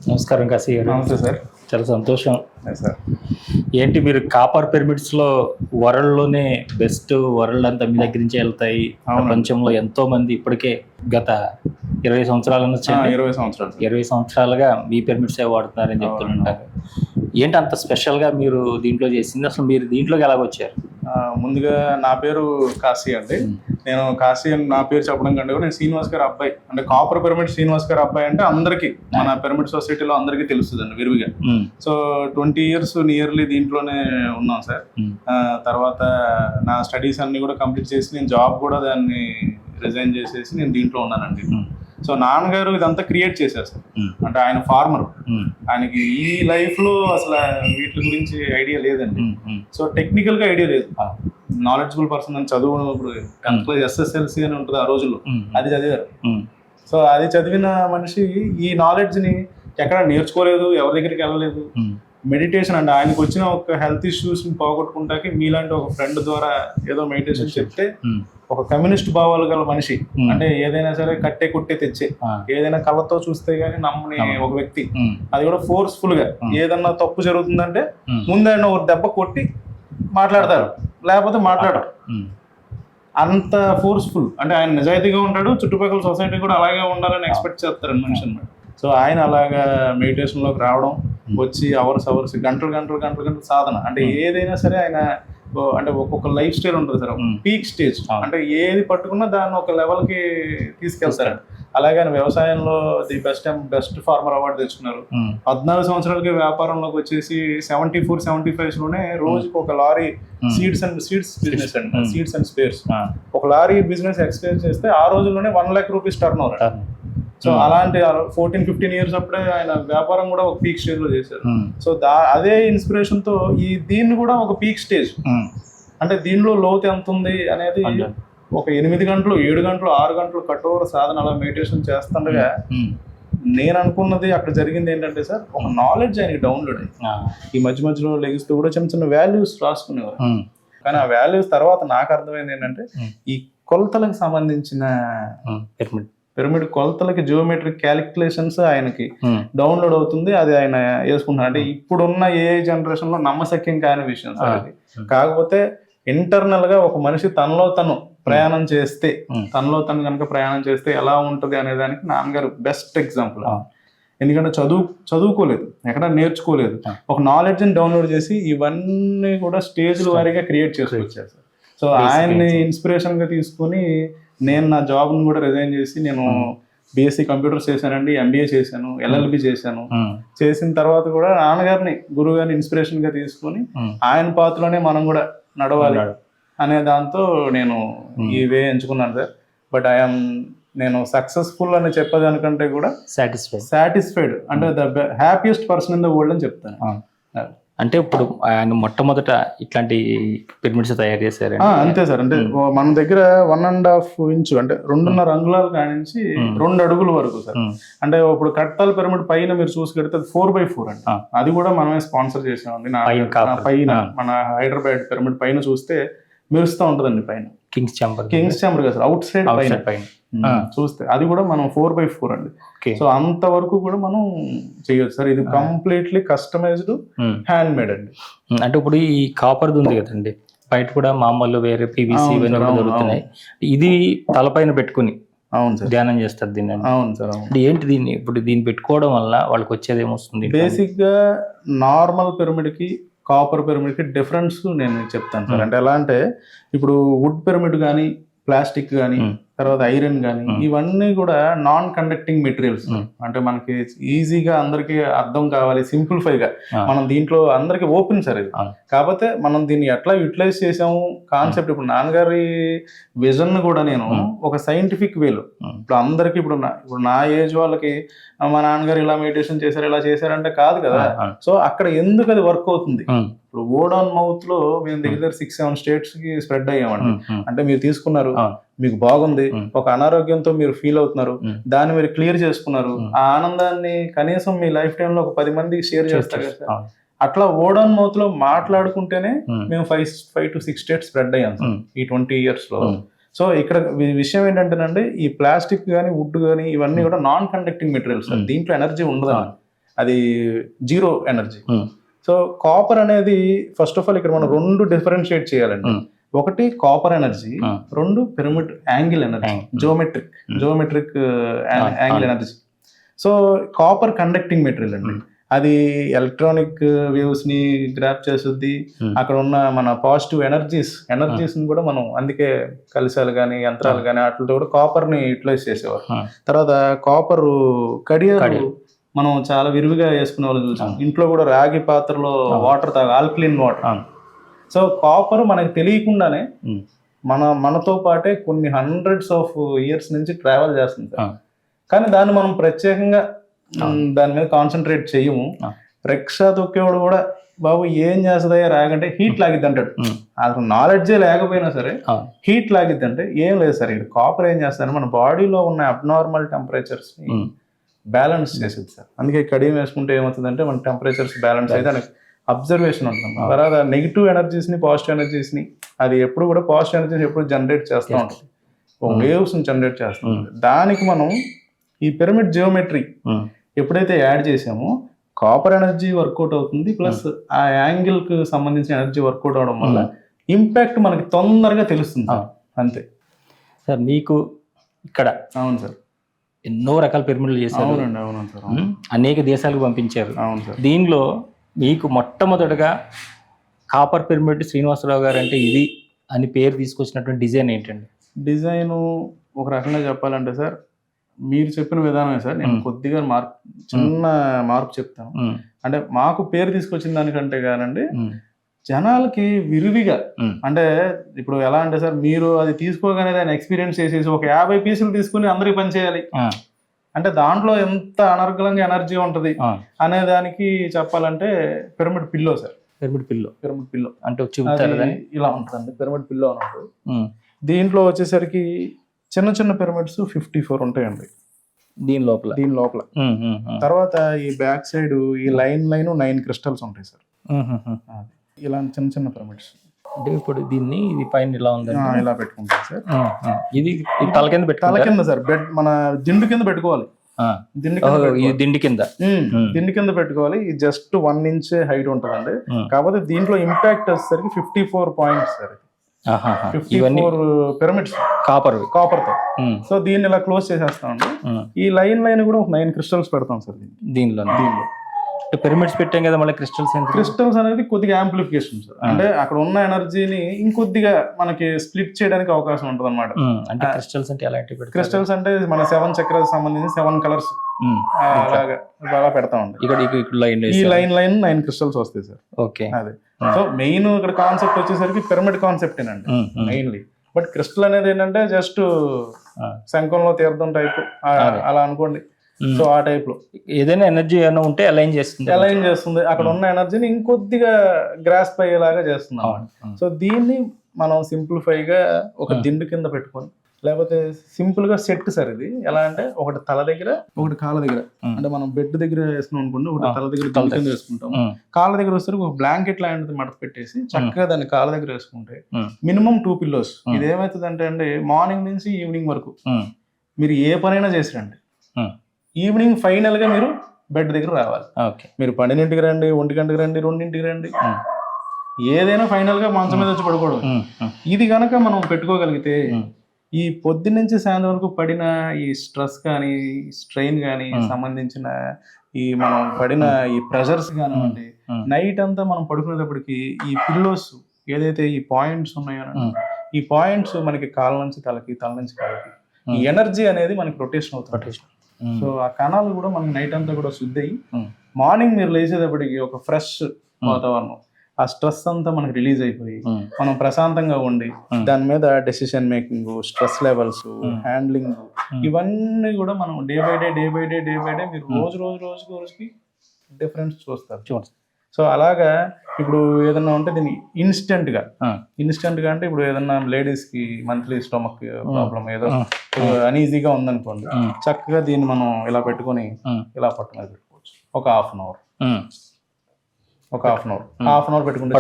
నమస్కారం కాశీ గారు. నమస్తే సార్. చాలా సంతోషం. సార్ ఏంటి మీరు కాపర్ పిరమిడ్స్లో వరల్డ్లోనే బెస్ట్, వరల్డ్ అంతా మీ దగ్గర నుంచే వెళ్తాయి. ప్రపంచంలో ఎంతో మంది ఇప్పటికే గత 20 సంవత్సరాల నుంచి 20 సంవత్సరాలుగా మీ పిరమిడ్సే వాడుతున్నారని చెప్తుంటారు. ఏంటి అంత స్పెషల్గా మీరు దీంట్లో చేసింది? అసలు మీరు దీంట్లోకి ఎలాగొచ్చారు? ముందుగా నా పేరు కాశీ అండి. నేను కాశీ అని నా పేరు చెప్పడం కంటే కూడా నేను శ్రీనివాస్ గారి అబ్బాయి, అంటే కాపర్ పిరమిడ్ శ్రీనివాస్ గారి అబ్బాయి అంటే అందరికీ మన పిరమిడ్ సొసైటీలో అందరికీ తెలుస్తుంది అండి విరివిగా. సో 20 years నియర్లీ దీంట్లోనే ఉన్నాం సార్. తర్వాత నా స్టడీస్ అన్ని కూడా కంప్లీట్ చేసి నేను జాబ్ కూడా దాన్ని రిజైన్ చేసేసి నేను దీంట్లో ఉన్నానండి. సో నాన్నగారు ఇదంతా క్రియేట్ చేశారు సార్. అంటే ఆయన ఫార్మర్, ఆయనకి ఈ లైఫ్ లో అసలు వీటి గురించి ఐడియా లేదండి. సో టెక్నికల్ గా ఐడియా లేదు. నాలెడ్జబుల్ పర్సన్ అని చదువు, ఇప్పుడు 10th class SSLC అని ఉంటుంది ఆ రోజుల్లో, అది చదివారు. సో అది చదివిన మనిషి ఈ నాలెడ్జ్ ని ఎక్కడ నేర్చుకోలేదు, ఎవరి దగ్గరికి వెళ్ళలేదు. మెడిటేషన్ అంటే ఆయనకు వచ్చిన ఒక హెల్త్ ఇష్యూస్ ని పోగొట్టుకుంటాకి మీలాంటి ఒక ఫ్రెండ్ ద్వారా ఏదో మెడిటేషన్ చెప్తే, ఒక కమ్యూనిస్ట్ భావాలు గల మనిషి, అంటే ఏదైనా సరే కట్టే కుట్టే తెచ్చే, ఏదైనా కళ్ళతో చూస్తే గానీ నమ్మని ఒక వ్యక్తి, అది కూడా ఫోర్స్ఫుల్ గా ఏదన్నా తప్పు జరుగుతుందంటే ముందే ఒక దెబ్బ కొట్టి మాట్లాడతారు, లేకపోతే మాట్లాడరు. అంత ఫోర్స్ఫుల్, అంటే ఆయన నిజాయితీగా ఉంటాడు, చుట్టుపక్కల సొసైటీ కూడా అలాగే ఉండాలని ఎక్స్పెక్ట్ చేస్తారు మనిషి అన్నమాట. సో ఆయన అలాగా మెడిటేషన్ లోకి రావడం, వచ్చి అవర్స్ గంటలు సాధన, అంటే ఏదైనా సరే ఆయన అంటే ఒక్కొక్క లైఫ్ స్టైల్ ఉంటుంది సార్, పీక్ స్టేజ్, అంటే ఏది పట్టుకున్నా దాన్ని ఒక లెవెల్ కి తీసుకెళ్తారు. అలాగే ఆయన వ్యవసాయంలో ది బెస్ట్ ఫార్మర్ అవార్డు తెచ్చుకున్నారు. 14 సంవత్సరాలకి వ్యాపారంలోకి వచ్చేసి 74-75 లోనే రోజుకి ఒక లారీ సీడ్స్ బిజినెస్ అండి, సీడ్స్ అండ్ స్పేర్స్, ఒక లారీ బిజినెస్ ఎక్స్చేంజ్ చేస్తే ఆ రోజుల్లోనే 1 lakh rupees turn over. So అలాంటి 14-15 years అప్పుడే ఆయన వ్యాపారం కూడా ఒక పీక్ స్టేజ్ లో చేశారు. సో అదే ఇన్స్పిరేషన్ తో దీన్ని కూడా ఒక పీక్ స్టేజ్, అంటే దీనిలో లోతు ఎంత ఉంది అనేది ఒక 8 గంటలు 7 గంటలు 6 గంటలు కఠోర సాధన అలా మెడిటేషన్ చేస్తుండగా నేను అనుకున్నది అక్కడ జరిగింది ఏంటంటే సార్, ఒక నాలెడ్జ్ ఆయనకి డౌన్లోడ్ అయ్యి ఈ మధ్యలో లెగిస్తూ కూడా చిన్న వాల్యూస్ రాసుకునేవారు. కానీ ఆ వాల్యూస్ తర్వాత నాకు అర్థమైంది ఏంటంటే, ఈ కొలతలకు సంబంధించిన పిరమిడ్ కొలతలకి జియోమెట్రిక్ క్యాలిక్యులేషన్స్ ఆయనకి డౌన్లోడ్ అవుతుంది, అది ఆయన వేసుకుంటున్నాడు. అంటే ఇప్పుడున్న ఏ జనరేషన్ లో నమ్మశక్యం కాని విషయం సార్ అది. కాకపోతే ఇంటర్నల్ గా ఒక మనిషి తనలో తను ప్రయాణం చేస్తే, కనుక ప్రయాణం చేస్తే ఎలా ఉంటది అనే దానికి నాన్నగారు బెస్ట్ ఎగ్జాంపుల్. ఎందుకంటే చదువుకోలేదు, ఎక్కడ నేర్చుకోలేదు, ఒక నాలెడ్జ్ ని డౌన్లోడ్ చేసి ఇవన్నీ కూడా స్టేజ్ల వారీగా క్రియేట్ చేసుకొచ్చారు సార్. సో ఆయన్ని ఇన్స్పిరేషన్ గా తీసుకుని నేను నా జాబ్ని కూడా రిజైన్ చేసి నేను BSc కంప్యూటర్స్ చేశానండి, MBA చేశాను, LLB చేశాను. చేసిన తర్వాత కూడా నాన్నగారిని గురువు గారిని ఇన్స్పిరేషన్ గా తీసుకుని ఆయన పాత్రలోనే మనం కూడా నడవాలి అనే దాంతో నేను ఈ వే ఎంచుకున్నాను సార్. బట్ నేను సక్సెస్ఫుల్ అని చెప్పేదానికంటే కూడా సాటిస్ఫైడ్, అంటే the happiest person in the world అని చెప్తాను. అంటే ఇప్పుడు ఆయన మొట్టమొదట ఇట్లాంటి పిరమిడ్స్ తయారు చేశారు అంతే సార్. అంటే మన దగ్గర 1.5 inch అంటే 2.5 అంగుళాల కానించి 2 అడుగుల వరకు సార్. అంటే ఇప్పుడు కట్టాల పిరమిడ్ పైన మీరు చూసుకెడితే 4x4 అండి, అది కూడా మనమే స్పాన్సర్ చేసామండి. పైన మన హైదరాబాద్ పిరమిడ్ పైన చూస్తే మెరుస్తూ ఉంటదండి, పైన కింగ్స్ ఛాంబర్ కదా సార్, అవుట్ సైడ్ పైన చూస్తే అది కూడా మనం 4x4 అండి. సో అంతవరకు కూడా మనం చేయొచ్చు సార్. ఇది కంప్లీట్లీ కస్టమైజ్డ్ హ్యాండ్ మేడ్ అండి. అంటే ఇప్పుడు ఈ కాపర్ ఉంది కదండి, బయట కూడా మామూలు వేరే PVC ఇవన్నీ దొరుకుతున్నాయి. ఇది తలపైన పెట్టుకుని ధ్యానం చేస్తారు దీన్ని. అవును సార్. ఏంటి దీన్ని ఇప్పుడు దీన్ని పెట్టుకోవడం వల్ల వాళ్ళకి వచ్చేది ఏమొస్తుంది? బేసిక్ గా నార్మల్ పిరమిడ్ కి కాపర్ పిరమిడ్ కి డిఫరెన్స్ నేను చెప్తాను సార్. అంటే ఎలా అంటే, ఇప్పుడు వుడ్ పిరమిడ్ కానీ, ప్లాస్టిక్ కానీ, తర్వాత ఐరన్ కానీ, ఇవన్నీ కూడా నాన్ కండక్టింగ్ మెటీరియల్స్. అంటే మనకి ఈజీగా అందరికి అర్థం కావాలి, సింప్లిఫై గా మనం దీంట్లో అందరికి ఓపెన్ సార్ ఇది. కాకపోతే మనం దీన్ని ఎట్లా యూటిలైజ్ చేసాము కాన్సెప్ట్, ఇప్పుడు నాన్నగారి విజన్ కూడా నేను ఒక సైంటిఫిక్ వేలో ఇప్పుడు అందరికి, ఇప్పుడు నా ఏజ్ వాళ్ళకి మా నాన్నగారు ఇలా మెడిటేషన్ చేశారు ఇలా చేశారంటే కాదు కదా. సో అక్కడ ఎందుకు అది వర్క్ అవుతుంది, ఇప్పుడు వర్డ్ ఆన్ మౌత్ లో మేము దగ్గర 6-7 states కి స్ప్రెడ్ అయ్యామండి. అంటే మీరు తీసుకున్నారు, మీకు బాగుంది, ఒక అనారోగ్యంతో మీరు ఫీల్ అవుతున్నారు, దాన్ని మీరు క్లియర్ చేసుకున్నారు, ఆ ఆనందాన్ని కనీసం మీ లైఫ్ టైమ్ లో ఒక 10 మందికి షేర్ చేస్తారు కదా. అట్లా వర్డ్ ఆన్ మౌత్ లో మాట్లాడుకుంటేనే మేము 5 to 6 states స్ప్రెడ్ అయ్యాం ఈ 20 years లో. సో ఇక్కడ విషయం ఏంటంటేనండి, ఈ ప్లాస్టిక్ కానీ వుడ్ కానీ ఇవన్నీ కూడా నాన్ కండక్టింగ్ మెటీరియల్స్, దీంట్లో ఎనర్జీ ఉండదు. అది జీరో ఎనర్జీ. సో కాపర్ అనేది ఫస్ట్ ఆఫ్ ఆల్ ఇక్కడ మనం రెండు డిఫరెన్షియేట్ చేయాలండి. ఒకటి కాపర్ ఎనర్జీ, రెండు pyramid angle energy, geometric angle energy. So copper conducting material అండి, అది ఎలక్ట్రానిక్ వేవ్స్ ని గ్రాప్ చేస్తుంది. అక్కడ ఉన్న మన పాజిటివ్ ఎనర్జీస్ ని కూడా మనం అందుకే కలశాలు కానీ యంత్రాలు కానీ వాటితో కూడా కాపర్ ని యూటిలైజ్ చేసేవారు. తర్వాత కాపర్ కడియాలు మనం చాలా విరివిగా వేసుకునే వాళ్ళు చూసాం. ఇంట్లో కూడా రాగి పాత్రలో water alkaline water. So copper మనకి తెలియకుండానే మనతో పాటే కొన్ని హండ్రెడ్స్ ఆఫ్ ఇయర్స్ నుంచి ట్రావెల్ చేస్తుంది. కానీ దాన్ని మనం ప్రత్యేకంగా దాని మీద కాన్సన్ట్రేట్ చెయ్యము. రిక్షా తొక్కేవాడు కూడా బాబు ఏం చేస్తుందయ్యా రాగంటే హీట్ లాగిద్ది అంటాడు. అసలు నాలెడ్జే లేకపోయినా సరే హీట్ లాగిద్ది అంటే ఏం లేదు సార్, ఇక్కడ కాపర్ ఏం చేస్తారు మన బాడీలో ఉన్న అబ్నార్మల్ టెంపరేచర్స్ ని బ్యాలెన్స్ చేసేది సార్. అందుకే కడియం వేసుకుంటే ఏమవుతుందంటే మన టెంపరేచర్స్ బ్యాలెన్స్ అయితే మనకి అబ్జర్వేషన్ ఉంటుంది. తర్వాత నెగిటివ్ ఎనర్జీస్ ని పాజిటివ్ ఎనర్జీస్ ని అది ఎప్పుడు కూడా పాజిటివ్ ఎనర్జీస్ ఎప్పుడు జనరేట్ చేస్తూ ఉంటుంది, వేవ్స్ ని జనరేట్ చేస్తూ ఉంటుంది. దానికి మనం ఈ పిరమిడ్ జియోమెట్రీ ఎప్పుడైతే యాడ్ చేసామో కాపర్ ఎనర్జీ వర్కౌట్ అవుతుంది, ప్లస్ ఆ యాంగిల్ కు సంబంధించిన ఎనర్జీ వర్కౌట్ అవడం వల్ల ఇంపాక్ట్ మనకి తొందరగా తెలుస్తుంది. అంతే సార్. మీకు ఇక్కడ అవును సార్ ఎన్నో రకాల పిరమిడ్లు చేశారు. అవునండి, అవును సార్. అనేక దేశాలకు పంపించారు. అవును సార్. దీనిలో మీకు మొట్టమొదటిగా కాపర్ పిరమిడ్ శ్రీనివాసరావు గారు అంటే ఇది అని పేరు తీసుకొచ్చినటువంటి డిజైన్ ఏంటండి? డిజైన్ ఒక రకంగా చెప్పాలంటే సార్ మీరు చెప్పిన విధానమే సార్. నేను కొద్దిగా చిన్న మార్పు చెప్తాను. అంటే మాకు పేరు తీసుకొచ్చిన దానికంటే కానండి జనాలకి విరివిగా, అంటే ఇప్పుడు ఎలా అంటే సార్ మీరు అది తీసుకోగానే దాన్ని ఎక్స్పీరియన్స్ చేసేసి ఒక 50 పీసులు తీసుకుని అందరికి పని చేయాలి అంటే దాంట్లో ఎంత అనర్గళంగా ఎనర్జీ ఉంటది అనే దానికి చెప్పాలంటే pyramid pillow sir. Pyramid pillow అంటే ఇలా ఉంటుందండి. పిరమిడ్ పిల్లో అని ఉంటుంది. దీంట్లో వచ్చేసరికి చిన్న చిన్న పిరమిడ్స్ 54 ఉంటాయండి దీని లోపల. తర్వాత ఈ బ్యాక్ సైడ్ ఈ లైన్ 9 క్రిస్టల్స్ ఉంటాయి సార్. ఇలా చిన్న చిన్న పిరమిడ్స్. అంటే ఇప్పుడు దీన్ని ఇది పైన ఇలా ఉంది ఇలా పెట్టుకుంటాం సార్. ఇది తల కింద సార్, బెడ్ మన దిండు కింద పెట్టుకోవాలి. దిండి కింద పెట్టుకోవాలి. ఇది జస్ట్ 1 ఇంచ్ హైట్ ఉంటుందండి. కాకపోతే దీంట్లో ఇంపాక్ట్ వచ్చేసరికి 54 పాయింట్స్ సార్. 54 పిరమిడ్స్ కాపర్ తో. సో దీన్ని ఇలా క్లోజ్ చేసేస్తామండి. ఈ లైన్ కూడా ఒక 9 క్రిస్టల్స్ పెడతాం సార్ దీనిలో. పిరమిడ్స్ పెట్టాం కదా, మళ్ళీ క్రిస్టల్స్ అనేది కొద్దిగా యాంప్లిఫికేషన్ సార్. అంటే అక్కడ ఉన్న ఎనర్జీని ఇంకొద్దిగా మనకి స్ప్లిట్ చేయడానికి అవకాశం ఉంటుంది అనమాట. అంటే క్రిస్టల్స్ అంటే క్రిస్టల్స్ అంటే మన 7 చక్రాలకు సంబంధించి 7 కలర్స్ అలా పెడతామండి. ఈ లైన్ 9 క్రిస్టల్స్ వస్తాయి సార్. ఓకే, అదే. సో మెయిన్ ఇక్కడ కాన్సెప్ట్ వచ్చేసరికి పిరమిడ్ కాన్సెప్ట్ ఏనండి మెయిన్లీ. బట్ క్రిస్టల్ అనేది ఏంటంటే జస్ట్ శంఖంలో తీర్థం టైప్ అలా అనుకోండి. సో ఆ టైప్ లో ఏదైనా ఎనర్జీ ఏమైనా ఉంటే అలైన్ చేస్తుంది. అక్కడ ఉన్న ఎనర్జీని ఇంకొద్దిగా గ్రాస్ప్ అయ్యేలాగా చేస్తున్నాం. సో దీన్ని మనం సింప్లిఫైగా ఒక దిండు కింద పెట్టుకొని, లేకపోతే సింపుల్ గా సెట్ సార్. ఇది ఎలా అంటే ఒకటి తల దగ్గర, ఒకటి కాళ్ళ దగ్గర. అంటే మనం బెడ్ దగ్గర వేసుకున్నాం అనుకోండి, ఒకటి తల దగ్గర దిండు కింద వేసుకుంటాం. కాళ్ళ దగ్గర వస్తే ఒక బ్లాంకెట్ లాంటిది మడత పెట్టేసి చక్కగా దాన్ని కాళ్ళ దగ్గర వేసుకుంటే మినిమం 2 పిల్లోస్. ఇది ఏమవుతుంది అంటే మార్నింగ్ నుంచి ఈవినింగ్ వరకు మీరు ఏ పనైనా చేసిరండి, ఈవినింగ్ ఫైనల్ గా మీరు బెడ్ దగ్గర రావాలి. మీరు 12ంటికి రండి, 1 గంటకి రండి, 2ంటికి రండి, ఏదైనా ఫైనల్ గా మంచం మీద వచ్చి పడుకోవడం. ఇది గనక మనం పెట్టుకోగలిగితే ఈ పొద్దు నుంచి సాయంత్రం వరకు పడిన ఈ స్ట్రెస్ కానీ స్ట్రెయిన్ కానీ సంబంధించిన ఈ మనం పడిన ఈ ప్రెషర్స్ కానివ్వండి, నైట్ అంతా మనం పడుకునేటప్పటికి ఈ పిల్లోస్ ఏదైతే ఈ పాయింట్స్ ఉన్నాయో ఈ పాయింట్స్ మనకి కాళ్ళ నుంచి తలకి, తల నుంచి కాళ్ళకి ఈ ఎనర్జీ అనేది మనకి రొటేషన్ అవుతుంది. సో ఆ కణాలు కూడా మనకి నైట్ అంతా కూడా శుద్ధి అయ్యి మార్నింగ్ మీరు లేచేటప్పటికి ఒక ఫ్రెష్ వాతావరణం, ఆ స్ట్రెస్ అంతా మనకి రిలీజ్ అయిపోయి మనం ప్రశాంతంగా ఉండి దాని మీద decision making, stress levels, handling ఇవన్నీ కూడా మనం డే బై డే మీరు రోజుకి డిఫరెన్స్ చూస్తారు. సో అలాగా ఇప్పుడు ఏదన్నా ఉంటే దీన్ని ఇన్స్టెంట్ గా అంటే ఇప్పుడు ఏదన్నా లేడీస్ కి మంత్లీ స్టమక్ ప్రాబ్లం ఏదో అనీజీగా ఉందనుకోండి, చక్కగా దీన్ని మనం ఇలా పెట్టుకొని ఇలా పట్టుకుని పెట్టుకోవచ్చు. ఒక హాఫ్ అన్ అవర్ పెట్టుకుంటే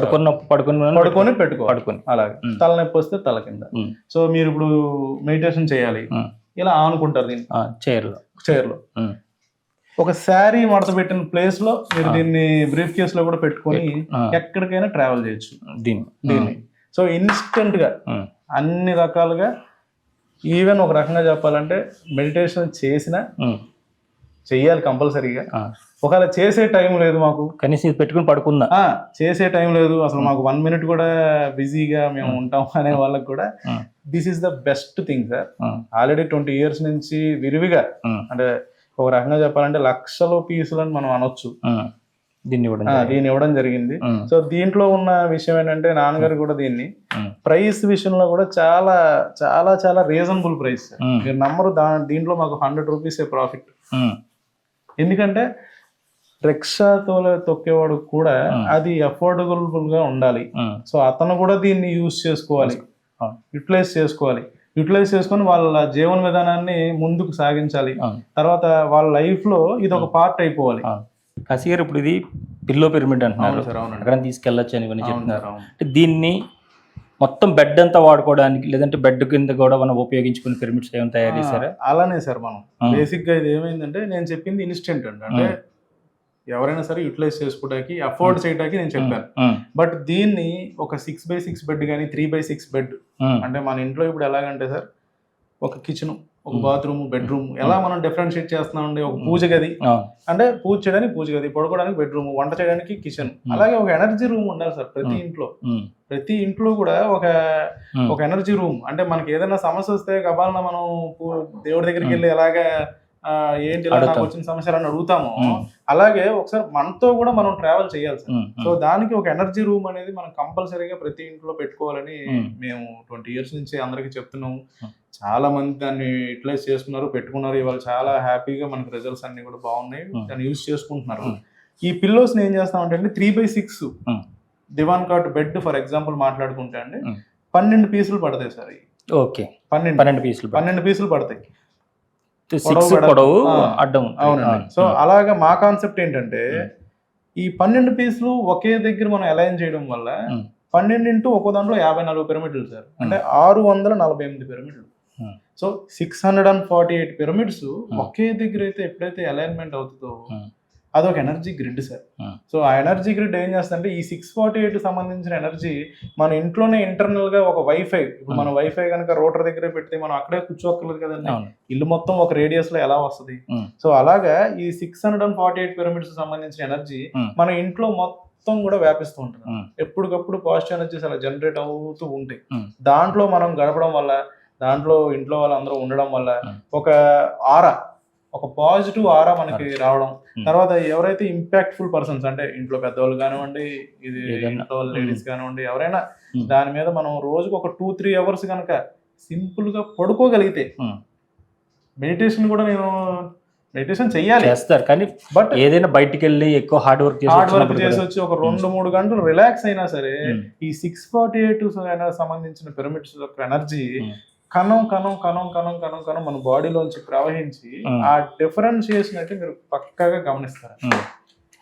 పడుకొని పెట్టుకోవాలి. అలాగే తలనొప్పి వస్తే తల కింద. సో మీరు ఇప్పుడు మెడిటేషన్ చేయాలి, ఇలా ఆనుకుంటారు దీన్ని చైర్లో. ఒక శారీ మడత పెట్టిన ప్లేస్ లో మీరు దీన్ని బ్రీఫ్ కేస్ లో కూడా పెట్టుకొని ఎక్కడికైనా ట్రావెల్ చేయొచ్చు దీన్ని. సో ఇన్స్టెంట్ గా అన్ని రకాలుగా, ఈవెన్ ఒక రకంగా చెప్పాలంటే మెడిటేషన్ చెయ్యాలి కంపల్సరీగా. ఒకవేళ చేసే టైం లేదు మాకు, కనీసం పెట్టుకుని పడుకుందా, చేసే టైం లేదు అసలు మాకు 1 minute కూడా బిజీగా మేము ఉంటాం అనే వాళ్ళకి కూడా this is the best thing sir. Already 20 years నుంచి విరివిగా, అంటే ఒక రకంగా చెప్పాలంటే లక్షల పీసులు అని మనం అనొచ్చు, దీన్ని ఇవ్వడం జరిగింది. సో దీంట్లో ఉన్న విషయం ఏంటంటే నాన్నగారు కూడా దీన్ని ప్రైస్ విషయంలో కూడా చాలా చాలా చాలా రీజనబుల్ ప్రైస్. మీరు నమ్మరు, దీంట్లో మాకు 100 rupees ప్రాఫిట్. ఎందుకంటే రిక్షా తొక్కేవాడు కూడా అది అఫోర్డబుల్ గా ఉండాలి. సో అతను కూడా దీన్ని యూజ్ చేసుకోవాలి, యూటిలైజ్ చేసుకొని వాళ్ళ జీవన విధానాన్ని ముందుకు సాగించాలి. తర్వాత వాళ్ళ లైఫ్ లో ఇది ఒక పార్ట్ అయిపోవాలి. కాశీ గారు, ఇప్పుడు ఇది పిల్లో పిరమిడ్ అంటున్నారు, అక్కడ తీసుకెళ్ళచ్చు అని ఇవన్నీ చెప్తున్నారు. దీన్ని మొత్తం బెడ్ అంతా వాడుకోవడానికి, లేదంటే బెడ్ కింద కూడా మనం ఉపయోగించుకునే పిరమిడ్స్ ఏమైనా తయారు చేశారా? అలానే సార్, మనం బేసిక్ గా ఇది ఏమైందంటే నేను చెప్పింది ఇన్స్టెంట్ అండి, అంటే ఎవరైనా సరే యూటిలైజ్ చేసుకోవడానికి, అఫోర్డ్ చేయడానికి నేను చెప్పాను. బట్ దీన్ని ఒక 6x6 బెడ్ కానీ 3x6 బెడ్, అంటే మన ఇంట్లో ఇప్పుడు ఎలాగంటే సార్, ఒక కిచెన్, ఒక బాత్రూమ్, బెడ్రూమ్, ఎలా మనం డిఫరెన్షియేట్ చేస్తున్నామండి. ఒక పూజ గది అంటే పూజ చేయడానికి పూజ గది, పడుకోవడానికి బెడ్రూమ్, వంట చేయడానికి కిచెన్, అలాగే ఒక ఎనర్జీ రూమ్ ఉండాలి సార్ ప్రతి ఇంట్లో కూడా ఒక ఎనర్జీ రూమ్. అంటే మనకి ఏదైనా సమస్య వస్తే గబాలన మనం దేవుడి దగ్గరికి వెళ్ళి ఎలాగా ఏంటి నాకు వచ్చిన సమస్యలు అని అడుగుతాము, అలాగే ఒకసారి మనతో కూడా మనం ట్రావెల్ చేయాలి సార్. సో దానికి ఒక ఎనర్జీ రూమ్ అనేది మనం కంపల్సరీగా ప్రతి ఇంట్లో పెట్టుకోవాలని మేము 20 years నుంచి అందరికి చెప్తున్నాము. చాలా మంది దాన్ని యూటిలైజ్ చేసుకున్నారు, పెట్టుకున్నారు. ఇవాళ చాలా హ్యాపీగా మనకి రిజల్ట్స్ అన్ని కూడా బాగున్నాయి, దాన్ని యూజ్ చేసుకుంటున్నారు. ఈ పిల్లోస్ ఏం చేస్తామంటే 3x6 దివాన్ కాట్ బెడ్ ఫర్ ఎగ్జాంపుల్ మాట్లాడుకుంటే అండి 12 పీసులు పడతాయి సార్. ఓకే, 12 పీసులు పడతాయి. అవునండి. సో అలాగా మా కాన్సెప్ట్ ఏంటంటే ఈ 12 పీసులు ఒకే దగ్గర మనం అలైన్ చేయడం వల్ల 12 ఇంటూ ఒక్కో దాంట్లో 54 పిరమిడ్లు సార్, అంటే 648 పిరమిడ్లు. సో 648 పిరమిడ్స్ ఒకే దగ్గర అయితే ఎప్పుడైతే అలైన్మెంట్ అవుతుందో అదొక ఎనర్జీ గ్రిడ్ సార్. సో ఆ ఎనర్జీ గ్రిడ్ ఏం చేస్తుందంటే ఈ 648 సంబంధించిన ఎనర్జీ మన ఇంట్లోనే ఇంటర్నల్ గా ఒక వైఫై, ఇప్పుడు మన వైఫై కనుక రోటర్ దగ్గర పెడితే మనం అక్కడే కూర్చోక్కర్లేదు కదండి, ఇల్లు మొత్తం ఒక రేడియస్ లో ఎలా వస్తుంది. సో అలాగా ఈ 648 పిరమిడ్స్ సంబంధించిన ఎనర్జీ మన ఇంట్లో మొత్తం కూడా వ్యాపిస్తూ ఉంటుంది. ఎప్పటికప్పుడు పాజిటివ్ ఎనర్జీస్ అలా జనరేట్ అవుతూ ఉంటాయి. దాంట్లో మనం గడపడం వల్ల, దాంట్లో ఇంట్లో వాళ్ళందరూ ఉండడం వల్ల ఒక పాజిటివ్ ఆరా మనకి రావడం. తర్వాత ఎవరైతే ఇంపాక్ట్ఫుల్ పర్సన్స్, అంటే ఇంట్లో పెద్దవాళ్ళు కానివ్వండి, ఇది ఇంట్లో లేడీస్ కానివ్వండి, ఎవరైనా దాని మీద మనం రోజుకు ఒక 2-3 hours కనుక సింపుల్ గా పడుకోగలిగితే, మెడిటేషన్ కూడా నేను మెడిటేషన్ చేస్తారు కానీ బట్ ఏదైనా బయటికి వెళ్ళి ఎక్కువ హార్డ్ వర్క్ చేసి వచ్చి ఒక 2-3 గంటలు రిలాక్స్ అయినా సరే ఈ 648 సంబంధించిన పిరమిడ్స్ యొక్క ఎనర్జీ కణం మన బాడీలోంచి ప్రవహించి ఆ డిఫరెన్షియేషన్ అయితే మీరు పక్కాగా గమనిస్తారు.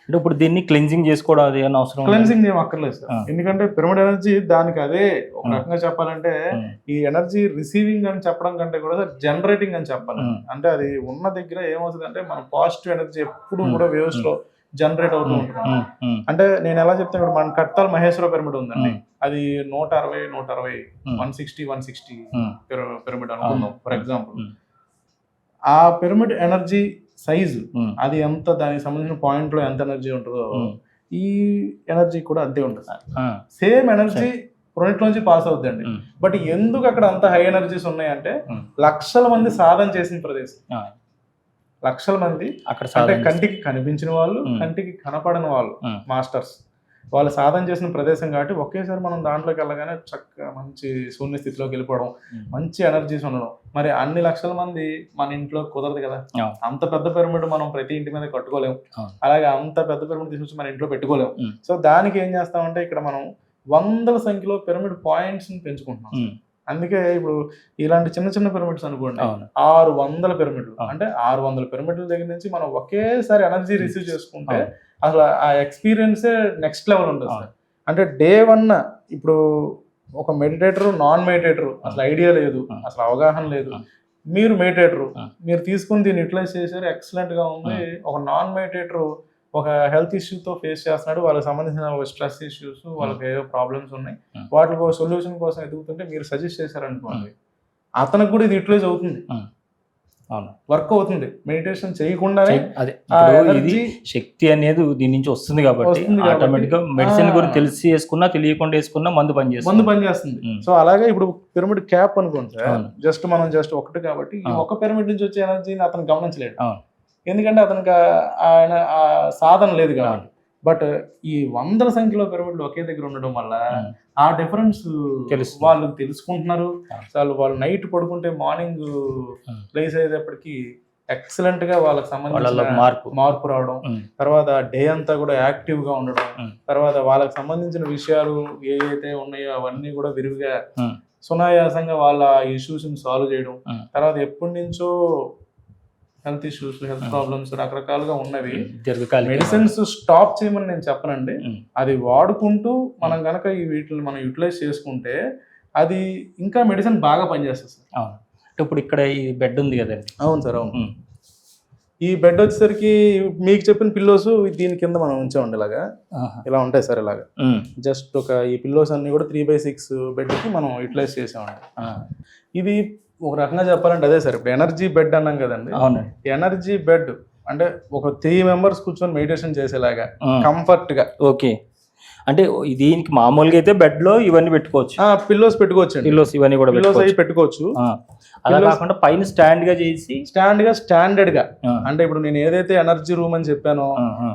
అంటే ఇప్పుడు దీన్ని క్లెన్జింగ్ చేసుకోవడం అది ఏమైనా అవసరం? క్లెన్జింగ్ ఏం అక్కర్లేదు సార్, ఎందుకంటే పిరమిడ్ ఎనర్జీ దానికి అదే. ఒక రకంగా చెప్పాలంటే ఈ ఎనర్జీ రిసీవింగ్ అని చెప్పడం కంటే కూడా జనరేటింగ్ అని చెప్పాలి. అంటే అది ఉన్న దగ్గర ఏమవుతుంది అంటే మన పాజిటివ్ ఎనర్జీ ఎప్పుడు కూడా వేవ్స్ లో జనరేట్ అవుతూ ఉంటుంది. అంటే నేను ఎలా చెప్తాను, ఇప్పుడు మన కట్టాల మహేశ్వర పిరమిడ్ ఉందండి, అది 160 160 పిరమిడ్ అనుకుందాం ఫర్ ఎగ్జాంపుల్. ఆ పిరమిడ్ ఎనర్జీ సైజు అది ఎంత, దానికి సంబంధించిన పాయింట్ లో ఎంత ఎనర్జీ ఉంటుందో ఈ ఎనర్జీ కూడా అంతే ఉంటుంది. సేమ్ ఎనర్జీ రెండింటిలోంచి పాస్ అవుతుందండి. బట్ ఎందుకు అక్కడ అంత హై ఎనర్జీస్ ఉన్నాయంటే లక్షల మంది సాధన చేసిన ప్రదేశం, లక్షల మంది అక్కడ, అంటే కంటికి కనిపించిన వాళ్ళు, కంటికి కనపడని వాళ్ళు, మాస్టర్స్ వాళ్ళు సాధన చేసిన ప్రదేశం కాబట్టి ఒకేసారి మనం దాంట్లోకి వెళ్ళగానే చక్కగా మంచి శూన్య స్థితిలోకి వెళ్ళిపోవడం, మంచి ఎనర్జీస్ ఉండడం. మరి అన్ని లక్షల మంది మన ఇంట్లో కుదరదు కదా, అంత పెద్ద పిరమిడ్ మనం ప్రతి ఇంటి మీద కట్టుకోలేము, అలాగే అంత పెద్ద పిరమిడ్ తీసుకొచ్చి మన ఇంట్లో పెట్టుకోలేము. సో దానికి ఏం చేస్తామంటే ఇక్కడ మనం 100ల సంఖ్యలో పిరమిడ్ పాయింట్స్ ని పెంచుకుంటున్నాం. అందుకే ఇప్పుడు ఇలాంటి చిన్న చిన్న పిరమిడ్స్ అనుకోండి 600 పిరమిడ్లు, అంటే 600 పిరమిడ్ల దగ్గర నుంచి మనం ఒకేసారి ఎనర్జీ రిసీవ్ చేసుకుంటే అసలు ఆ ఎక్స్పీరియన్సే నెక్స్ట్ లెవెల్ ఉంటుంది సార్. అంటే డే 1 ఇప్పుడు ఒక మెడిటేటర్, నాన్ మెడిటేటర్ అసలు ఐడియా లేదు, అసలు అవగాహన లేదు, మీరు మెడిటేటర్, ఆ. మీరు తీసుకుని దీన్ని యూటిలైజ్ చేశారు, ఎక్సలెంట్ గా ఉంది. ఒక నాన్ మెడిటేటర్ ఒక హెల్త్ ఇష్యూతో ఫేస్ చేస్తున్నాడు, వాళ్ళకి సంబంధించిన స్ట్రెస్ ఇష్యూస్, వాళ్ళకి ఏవో ప్రాబ్లమ్స్ ఉన్నాయి, వాటికి సొల్యూషన్ కోసం ఎదుగుతుంటే మీరు సజెస్ట్ చేశారనుకోండి, అతనికి కూడా ఇది యూటిలైజ్ అవుతుంది, అవును, వర్క్ అవుతుంది. మెడిటేషన్ చేయకుండానే అదే ఆ ఇప్పుడు ఇది energy శక్తి అనేది దీని నుంచి వస్తుంది కాబట్టి ఆటోమేటిక్ గా మెడిసిన్ గురించి తెలిసి వేసుకున్నా తెలియకుండా వేసుకున్నా మందు పనిచేస్తుంది. సో అలాగే ఇప్పుడు పిరమిడ్ క్యాప్ అనుకోండి సార్, అవును. జస్ట్ ఒకటి కాబట్టి ఈ ఒక్క పిరమిడ్ నుంచి వచ్చే ఎనర్జీని అతను గమనించలేడు, అవును. ఎందుకంటే అతనికి ఆయన ఆ సాధన లేదు కాబట్టి. బట్ ఈ వందల సంఖ్యలో పిరమిడ్లు ఒకే దగ్గర ఉండడం వల్ల ఆ డిఫరెన్స్ వాళ్ళు తెలుసుకుంటున్నారు. వాళ్ళు నైట్ పడుకుంటే మార్నింగ్ ప్లేస్ అయ్యేటప్పటికి ఎక్సలెంట్ గా వాళ్ళకి సంబంధించిన మార్పు రావడం, తర్వాత డే అంతా కూడా యాక్టివ్ గా ఉండడం, తర్వాత వాళ్ళకి సంబంధించిన విషయాలు ఏవైతే ఉన్నాయో అవన్నీ కూడా విరివిగా సునాయాసంగా వాళ్ళ ఇష్యూస్ ని సాల్వ్ చేయడం, తర్వాత ఎప్పటి నుంచో హెల్త్ ఇష్యూస్, హెల్త్ ప్రాబ్లమ్స్ రకరకాలుగా ఉన్నవి, మెడిసిన్స్ స్టాప్ చేయమని నేను చెప్పనండి. అది వాడుకుంటూ మనం కనుక ఈ వీటిని మనం యూటిలైజ్ చేసుకుంటే అది ఇంకా మెడిసిన్ బాగా పనిచేస్తుంది సార్. ఇప్పుడు ఇక్కడ ఈ బెడ్ ఉంది కదండి. అవును సార్, అవును. ఈ బెడ్ వచ్చేసరికి మీకు చెప్పిన పిల్లోస్ దీని కింద మనం ఉంచామండి, ఇలా ఉంటాయి సార్. ఇలాగా జస్ట్ ఈ పిల్లోస్ అన్ని కూడా 3x6 బెడ్ కి మనం యూటిలైజ్ చేసామండి. ఇది ఒక రకంగా చెప్పాలంటే అదే సార్, ఇప్పుడు ఎనర్జీ బెడ్ అన్నాం కదండి. ఎనర్జీ బెడ్ అంటే ఒక 3 members కూర్చొని మెడిటేషన్ చేసేలాగా కంఫర్ట్ గా. ఓకే, అంటే దీనికి మామూలుగా అయితే బెడ్ లో ఇవన్నీ పెట్టుకోవచ్చు, పిల్లోస్ పెట్టుకోవచ్చు, పిల్లోస్ ఇవన్నీ కూడా పెట్టుకోవచ్చు. అలా కాకుండా పైన స్టాండ్ గా చేసి స్టాండర్డ్ గా, అంటే ఇప్పుడు నేను ఏదైతే ఎనర్జీ రూమ్ అని చెప్పానో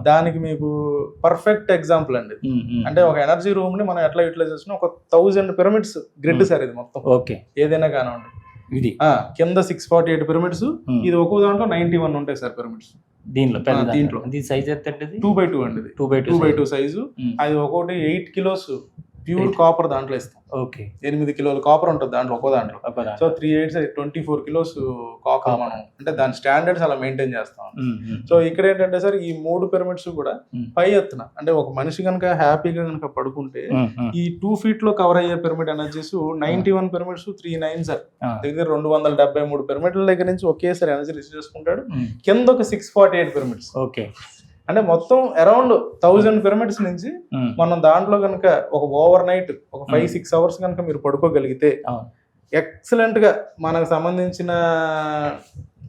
దానికి మీకు పర్ఫెక్ట్ ఎగ్జాంపుల్ అండి. అంటే ఒక ఎనర్జీ రూమ్ ని మనం ఎట్లా యూటిలైజ్ చేస్తున్నాం, ఒక 1000 పిరమిడ్స్ గ్రిడ్ సార్ ఇది మొత్తం. ఓకే, ఏదైనా కానివ్వండి, ఇది కింద 648 పిరమిడ్స్, ఇది ఒక్కో దాంట్లో 91 ఉంటాయి సార్ పిరమిడ్స్ దీంట్లో. సైజ్ ఎంత 2x2 అండి, 2x2 సైజు. అది ఒక్కొక్కటి 8 kilos ప్యూర్ కాపర్ దాంట్లో ఇస్తాం. ఓకే, 8 కిలోల కాపర్ ఉంటుంది దాంట్లో, ఒక్కో దాంట్లో. సో 3 8 24 kilos కాపర్ మనం అంటే దాని స్టాండర్డ్స్ అలా మెయింటైన్ చేస్తాం. సో ఇక్కడ ఏంటంటే సార్, ఈ 3 పిరమిడ్స్ కూడా పై ఎత్తున, అంటే ఒక మనిషి కనుక హ్యాపీగా కనుక పడుకుంటే ఈ 2 feet లో కవర్ అయ్యే పిరమిడ్ ఎనర్జీస్ 91 పిరమిడ్స్, 3 9 సార్, దగ్గర 273 పిరమిడ్ల దగ్గర నుంచి ఒకేసారి ఎనర్జీ రిసీవ్ చేసుకుంటాడు. కింద ఒక 648 పిరమిడ్స్. ఓకే, అంటే మొత్తం అరౌండ్ 1000 పిరమిడ్స్ నుంచి మనం దాంట్లో కనుక ఒక ఓవర్ నైట్ ఒక 5-6 hours కనుక మీరు పడుకోగలిగితే ఎక్సలెంట్ గా మనకు సంబంధించిన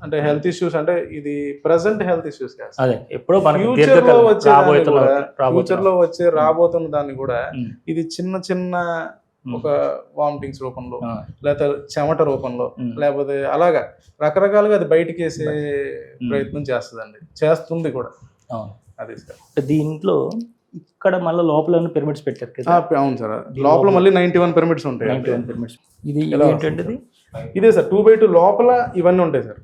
అంటే హెల్త్ ఇష్యూస్, అంటే ఇది ప్రెసెంట్ హెల్త్ ఇష్యూస్ కాదు, ఫ్యూచర్ లో వచ్చే రాబోతున్న దాన్ని కూడా ఇది చిన్న ఒక వామిటింగ్స్ రూపంలో, లేకపోతే చెమట రూపంలో, లేకపోతే అలాగా రకరకాలుగా అది బయటికి వేసే ప్రయత్నం చేస్తుంది కూడా. అదే సార్, దీంట్లో ఇక్కడ మళ్ళీ లోపల పిరమిడ్స్ పెట్టారు కదా. అవును సార్, లోపల మళ్ళీ 91 పిరమిడ్స్ ఉంటాయి. 91 పిరమిడ్స్. ఇది ఏంటంటే ఇదే సార్ 2x2 లోపల ఇవన్నీ ఉంటాయి సార్.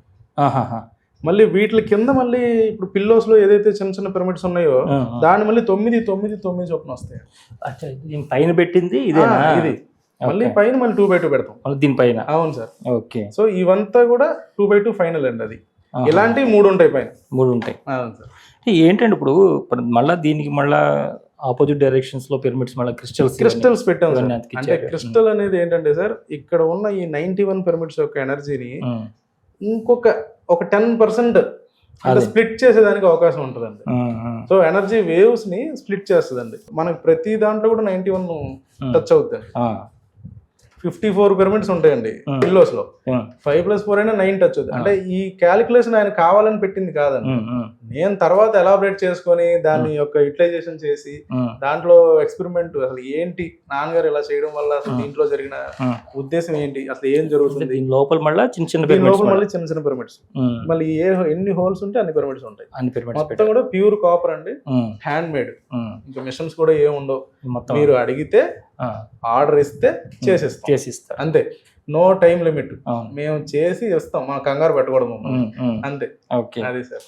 మళ్ళీ వీటి కింద మళ్ళీ ఇప్పుడు పిల్లోస్ లో ఏదైతే చిన్న పిరమిడ్స్ ఉన్నాయో దాన్ని మళ్ళీ 9 చొప్పున వస్తాయి. పైన పెట్టింది ఇది మళ్ళీ పైన మళ్ళీ 2x2 పెడతాం దీనిపైన. అవును సార్. ఓకే, సో ఇవంతా కూడా 2x2 ఫైనల్ అండి. అది ఇలాంటి 3 ఉంటాయి పైన, 3 ఉంటాయి. అవును సార్. ఏంటంటే ఇప్పుడు మళ్ళీ దీనికి మళ్ళా ఆపోజిట్ డైరెక్షన్స్ లో పిరమిడ్స్ మళ్ళీ క్రిస్టల్స్ పెట్టాం. అంటే క్రిస్టల్ అనేది ఏంటంటే సార్, ఇక్కడ ఉన్న ఈ 91 పిరమిడ్స్ యొక్క ఎనర్జీని ఇంకొక 10% స్ప్లిట్ చేసేదానికి అవకాశం ఉంటుందండి. సో ఎనర్జీ వేవ్స్ ని స్ప్లిట్ చేస్తుందండి. మనకి ప్రతి దాంట్లో కూడా 91 టచ్ అవుతుంది. 54 పిరమిడ్స్ ఉంటాయండి పిల్లోస్ లో. 5+4 అయినా 9 టచ్ అవుతుంది. అంటే ఈ క్యాలిక్యులేషన్ ఆయన కావాలని పెట్టింది కాదండి. నేను తర్వాత ఎలాబరేట్ చేసుకొని దాన్ని యొక్క యూటిలైజేషన్ చేసి దాంట్లో ఎక్స్పెరిమెంట్ అసలు ఏంటి, నాన్నగారు ఇలా చేయడం వల్ల అసలు దీంట్లో జరిగిన ఉద్దేశం ఏంటి, అసలు ఏం జరుగుతుంది, లోపల మళ్ళీ చిన్న పిరమిడ్స్, మళ్ళీ ఎన్ని హోల్స్ ఉంటే అన్ని పిరమిడ్స్ ఉంటాయి. మొత్తం కూడా ప్యూర్ కాపర్ అండి, హ్యాండ్ మేడ్. ఇంకా మిషన్స్ కూడా ఏమి ఉండవు. మీరు అడిగితే ఆర్డర్ ఇస్తే చేసిస్తా అంతే. నో టైం లిమిట్, మేము చేసి ఇస్తాం, మనం కంగారు పెట్టకూడదు అంతే. అదే సార్.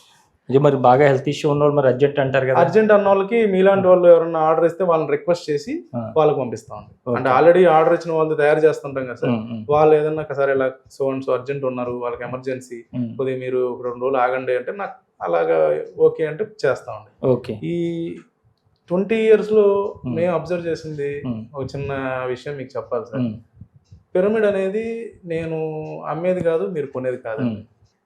మరి బాగా హెల్త్ ఇష్యూ ఉన్న వాళ్ళు మరి అర్జెంట్ అంటారు కదా, అర్జెంట్ అన్న వాళ్ళకి మీలాంటి వాళ్ళు ఎవరైనా ఆర్డర్ ఇస్తే వాళ్ళని రిక్వెస్ట్ చేసి వాళ్ళకి పంపిస్తాం. అంటే ఆల్రెడీ ఆర్డర్ ఇచ్చిన వాళ్ళు తయారు చేస్తుంటాం కదా సార్, వాళ్ళు ఏదన్నా సరే ఇలా సో అర్జెంట్ ఉన్నారు, వాళ్ళకి ఎమర్జెన్సీ, కొద్దిగా మీరు 2 రోజులు ఆగండి అంటే నాకు అలాగా ఓకే అంటే చేస్తామండి. ఓకే. ఈ 20 years లో మేము అబ్జర్వ్ చేసింది ఒక చిన్న విషయం మీకు చెప్పాలి సార్. పిరమిడ్ అనేది నేను అమ్మేది కాదు, మీరు కొనేది కాదు.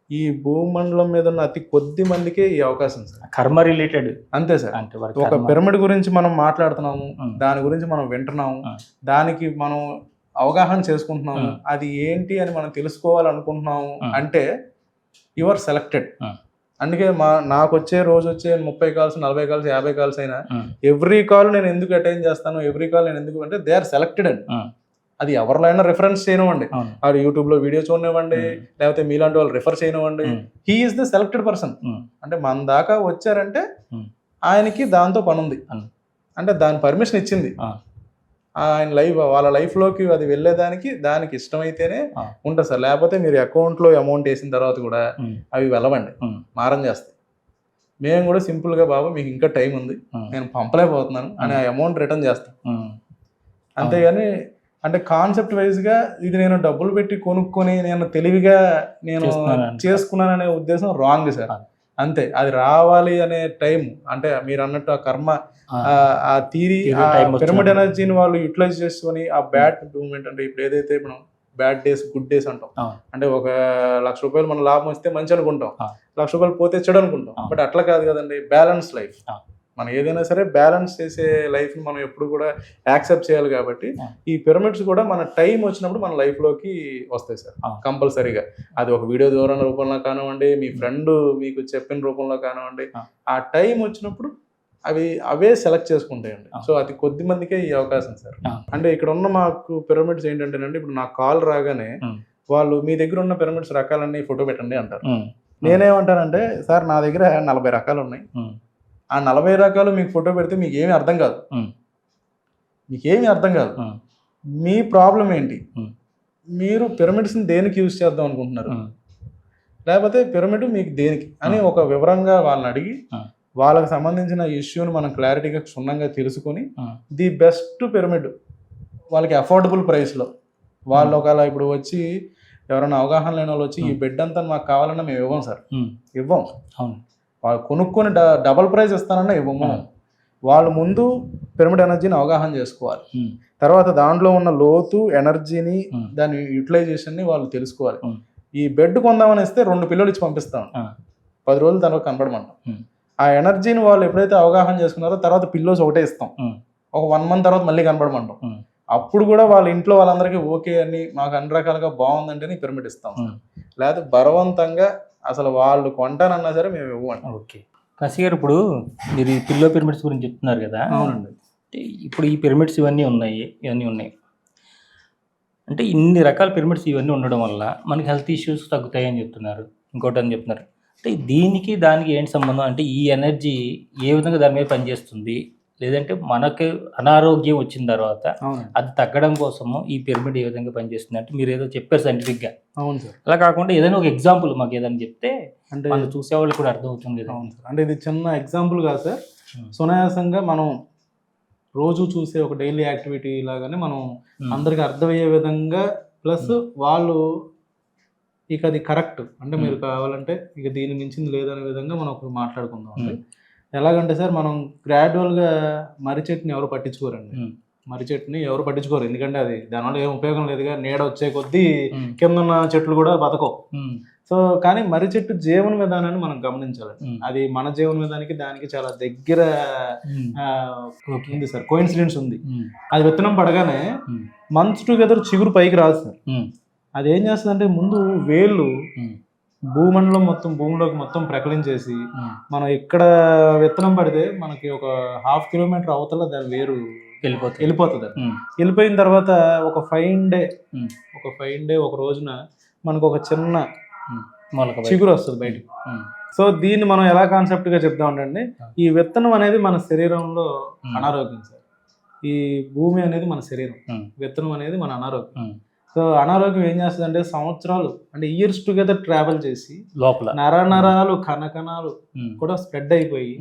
ఈ భూమండలం మీద ఉన్న అతి కొద్ది మందికే ఈ అవకాశం సార్. కర్మ రిలేటెడ్ అంతే సార్. ఒక పిరమిడ్ గురించి మనం మాట్లాడుతున్నాము, దాని గురించి మనం వింటున్నాము, దానికి మనం అవగాహన చేసుకుంటున్నాము, అది ఏంటి అని మనం తెలుసుకోవాలనుకుంటున్నాము అంటే యు ఆర్ సెలెక్టెడ్. అందుకే నాకు వచ్చే రోజు వచ్చే 30 కాల్స్, 40 కాల్స్, 50 కాల్స్ అయినా ఎవ్రీ కాల్ నేను ఎందుకు అటెండ్ చేస్తాను, ఎవ్రీ కాల్ నేను ఎందుకు అంటే దే ఆర్ సెలెక్టెడ్ అండి. అది ఎవరిలో అయినా రిఫరెన్స్ చేయనివ్వండి, వాడు యూట్యూబ్ లో వీడియో చూడనివ్వండి, లేకపోతే మీలాంటి వాళ్ళు రిఫర్ చేయనివ్వండి, he is the selected person. అంటే మన దాకా వచ్చారంటే ఆయనకి దాంతో పని ఉంది, అంటే దాని పర్మిషన్ ఇచ్చింది ఆయన వాళ్ళ లైఫ్ లోకి అది వెళ్ళేదానికి, దానికి ఇష్టమైతేనే ఉంటుంది సార్. లేకపోతే మీరు అకౌంట్ లో అమౌంట్ వేసిన తర్వాత కూడా అవి వెళ్ళవండి, మారం చేస్తాయి. మేము కూడా సింపుల్ గా బాబు మీకు ఇంకా టైం ఉంది, నేను పంపలేకపోతున్నాను అని ఆ అమౌంట్ రిటర్న్ చేస్తాం. అంతేగాని అంటే కాన్సెప్ట్ వైజ్ గా ఇది నేను డబ్బులు పెట్టి కొనుక్కొని నేను తెలివిగా నేను చేసుకున్నాననే ఉద్దేశం రాంగ్ సార్. అంతే, అది రావాలి అనే టైం అంటే మీరు అన్నట్టు ఆ కర్మ, ఆ థియరీ, ఆ పిరమిడ్ ఎనర్జీని వాళ్ళు యూటిలైజ్ చేసుకొని ఆ బ్యాడ్ మూమెంట్ అంటే ఇప్పుడు ఏదైతే మనం బ్యాడ్ డేస్ గుడ్ డేస్ అంటాం, అంటే ఒక ₹1,00,000 మన లాభం వస్తే మంచి అనుకుంటాం, ₹1,00,000 పోతే చెడు అనుకుంటాం. బట్ అట్లా కాదు కదండి, బ్యాలెన్స్ లైఫ్. మనం ఏదైనా సరే బ్యాలెన్స్ చేసే లైఫ్ని మనం ఎప్పుడు కూడా యాక్సెప్ట్ చేయాలి. కాబట్టి ఈ పిరమిడ్స్ కూడా మన టైం వచ్చినప్పుడు మన లైఫ్లోకి వస్తాయి సార్ కంపల్సరీగా. అది ఒక వీడియో ద్వారా రూపంలో కానివ్వండి, మీ ఫ్రెండ్ మీకు చెప్పిన రూపంలో కానివ్వండి, ఆ టైం వచ్చినప్పుడు అవే సెలెక్ట్ చేసుకుంటాయండి. సో అది కొద్ది మందికే ఈ అవకాశం సార్. అంటే ఇక్కడ ఉన్న మాకు పిరమిడ్స్ ఏంటంటేనండి, ఇప్పుడు నాకు కాల్ రాగానే వాళ్ళు మీ దగ్గర ఉన్న పిరమిడ్స్ రకాలన్నీ ఫోటో పెట్టండి అంటారు. నేనేమంటానంటే సార్ నా దగ్గర 40 రకాలు ఉన్నాయి, ఆ 40 రకాలు మీకు ఫోటో పెడితే మీకు ఏమీ అర్థం కాదు, మీకేమీ అర్థం కాదు. మీ ప్రాబ్లం ఏంటి, మీరు పిరమిడ్స్ని దేనికి యూజ్ చేద్దాం అనుకుంటున్నారు, లేకపోతే పిరమిడ్ మీకు దేనికి అని ఒక వివరంగా వాళ్ళని అడిగి వాళ్ళకి సంబంధించిన ఇష్యూని మనం క్లారిటీగా క్షుణ్ణంగా తెలుసుకొని ది బెస్ట్ పిరమిడ్ వాళ్ళకి అఫోర్డబుల్ ప్రైస్లో వాళ్ళు ఒకవేళ ఇప్పుడు వచ్చి ఎవరైనా అవగాహన లేని వాళ్ళు వచ్చి ఈ బెడ్ అంతా మాకు కావాలన్నా మేము ఇవ్వం సార్, ఇవ్వం. వాళ్ళు కొనుక్కొని డబల్ ప్రైస్ ఇస్తానన్నా ఇవ్వము. వాళ్ళు ముందు పిరమిడ్ ఎనర్జీని అవగాహన చేసుకోవాలి, తర్వాత దాంట్లో ఉన్న లోతు ఎనర్జీని దాని యూటిలైజేషన్ని వాళ్ళు తెలుసుకోవాలి. ఈ బెడ్ కొందామని ఇస్తే 2 పిల్లలు ఇచ్చి పంపిస్తాం, 10 రోజులు తర్వాత కనపడమంటాం. ఆ ఎనర్జీని వాళ్ళు ఎప్పుడైతే అవగాహన చేసుకున్నారో తర్వాత పిల్లోస్ ఒకటే ఇస్తాం, ఒక 1 మంత్ తర్వాత మళ్ళీ కనపడమంటాం. అప్పుడు కూడా వాళ్ళ ఇంట్లో వాళ్ళందరికీ ఓకే అని మాకు అన్ని రకాలుగా బాగుందంటేనే పిరమిడ్ ఇస్తాం. లేకపోతే బలవంతంగా అసలు వాళ్ళు కొంటానన్నా సరే మేము ఇవ్వండి. ఓకే కాశీ గారు, ఇప్పుడు మీరు ఈ పిల్లో పిరమిడ్స్ గురించి చెప్తున్నారు కదా. అవునండి. ఇప్పుడు ఈ పిరమిడ్స్ ఇవన్నీ ఉన్నాయి అంటే ఇన్ని రకాల పిరమిడ్స్ ఇవన్నీ ఉండడం వల్ల మనకి హెల్త్ ఇష్యూస్ తగ్గుతాయి అని చెప్తున్నారు, ఇంకోటి అని చెప్తున్నారు. అంటే దీనికి దానికి ఏంటి సంబంధం, అంటే ఈ ఎనర్జీ ఏ విధంగా దాని మీద పనిచేస్తుంది, లేదంటే మనకు అనారోగ్యం వచ్చిన తర్వాత అది తగ్గడం కోసము ఈ పిరమిడ్ ఏ విధంగా పనిచేస్తుంది అంటే మీరు ఏదో చెప్పారు సైంటిఫిక్గా. అవును సార్. అలా కాకుండా ఏదైనా ఒక ఎగ్జాంపుల్ మాకు ఏదైనా చెప్తే అంటే మనం చూసేవాళ్ళు కూడా అర్థమవుతుంది కదా. అవును సార్. అంటే ఇది చిన్న ఎగ్జాంపుల్ కాదు సార్, సునాయాసంగా మనం రోజు చూసే ఒక డైలీ యాక్టివిటీ లాగానే మనం అందరికి అర్థమయ్యే విధంగా, ప్లస్ వాళ్ళు ఇక అది కరెక్ట్ అంటే మీరు కావాలంటే ఇక దీని మించింది లేదనే విధంగా మనం ఒకరు మాట్లాడుకుందాం. ఎలాగంటే సార్, మనం గ్రాడ్యువల్గా మర్రి చెట్టుని ఎవరు పట్టించుకోరండి, మర్రి చెట్టుని ఎవరు పట్టించుకోరు, ఎందుకంటే అది దానివల్ల ఏం ఉపయోగం లేదుగా, నీడ వచ్చే కొద్దీ కింద ఉన్న చెట్లు కూడా బతకవు. సో కానీ మర్రి చెట్టు జీవన విధానాన్ని మనం గమనించాలి. అది మన జీవన విధానానికి దానికి చాలా దగ్గర ఉంది సార్, కోఇన్సిడెన్స్ ఉంది. అది విత్తనం పడగానే మంత్స్ టుగెదర్ చిగురు పైకి రాదు సార్. అది ఏం చేస్తుందంటే ముందు వేళ్ళు భూమండలం మొత్తం భూమిలోకి మొత్తం ప్రకలించేసి మనం ఇక్కడ విత్తనం పడితే మనకి ఒక 1/2 కిలోమీటర్ అవతల దాని వేరు వెళ్ళిపోతుంది. వెళ్ళిపోయిన తర్వాత ఒక ఫైన్ డే ఒక రోజున మనకు ఒక చిన్న చిగురు వస్తుంది బయటకు. సో దీన్ని మనం ఎలా కాన్సెప్ట్ గా చెప్తామంటే, ఈ విత్తనం అనేది మన శరీరంలో అనారోగ్యం సార్. ఈ భూమి అనేది మన శరీరం, విత్తనం అనేది మన అనారోగ్యం. సో అనారోగ్యం ఏం చేస్తుంది అంటే సంవత్సరాలు అంటే ఇయర్స్ టుగెదర్ ట్రావెల్ చేసి లోపల నరాలు కణకణాలు కూడా స్ప్రెడ్ అయిపోయి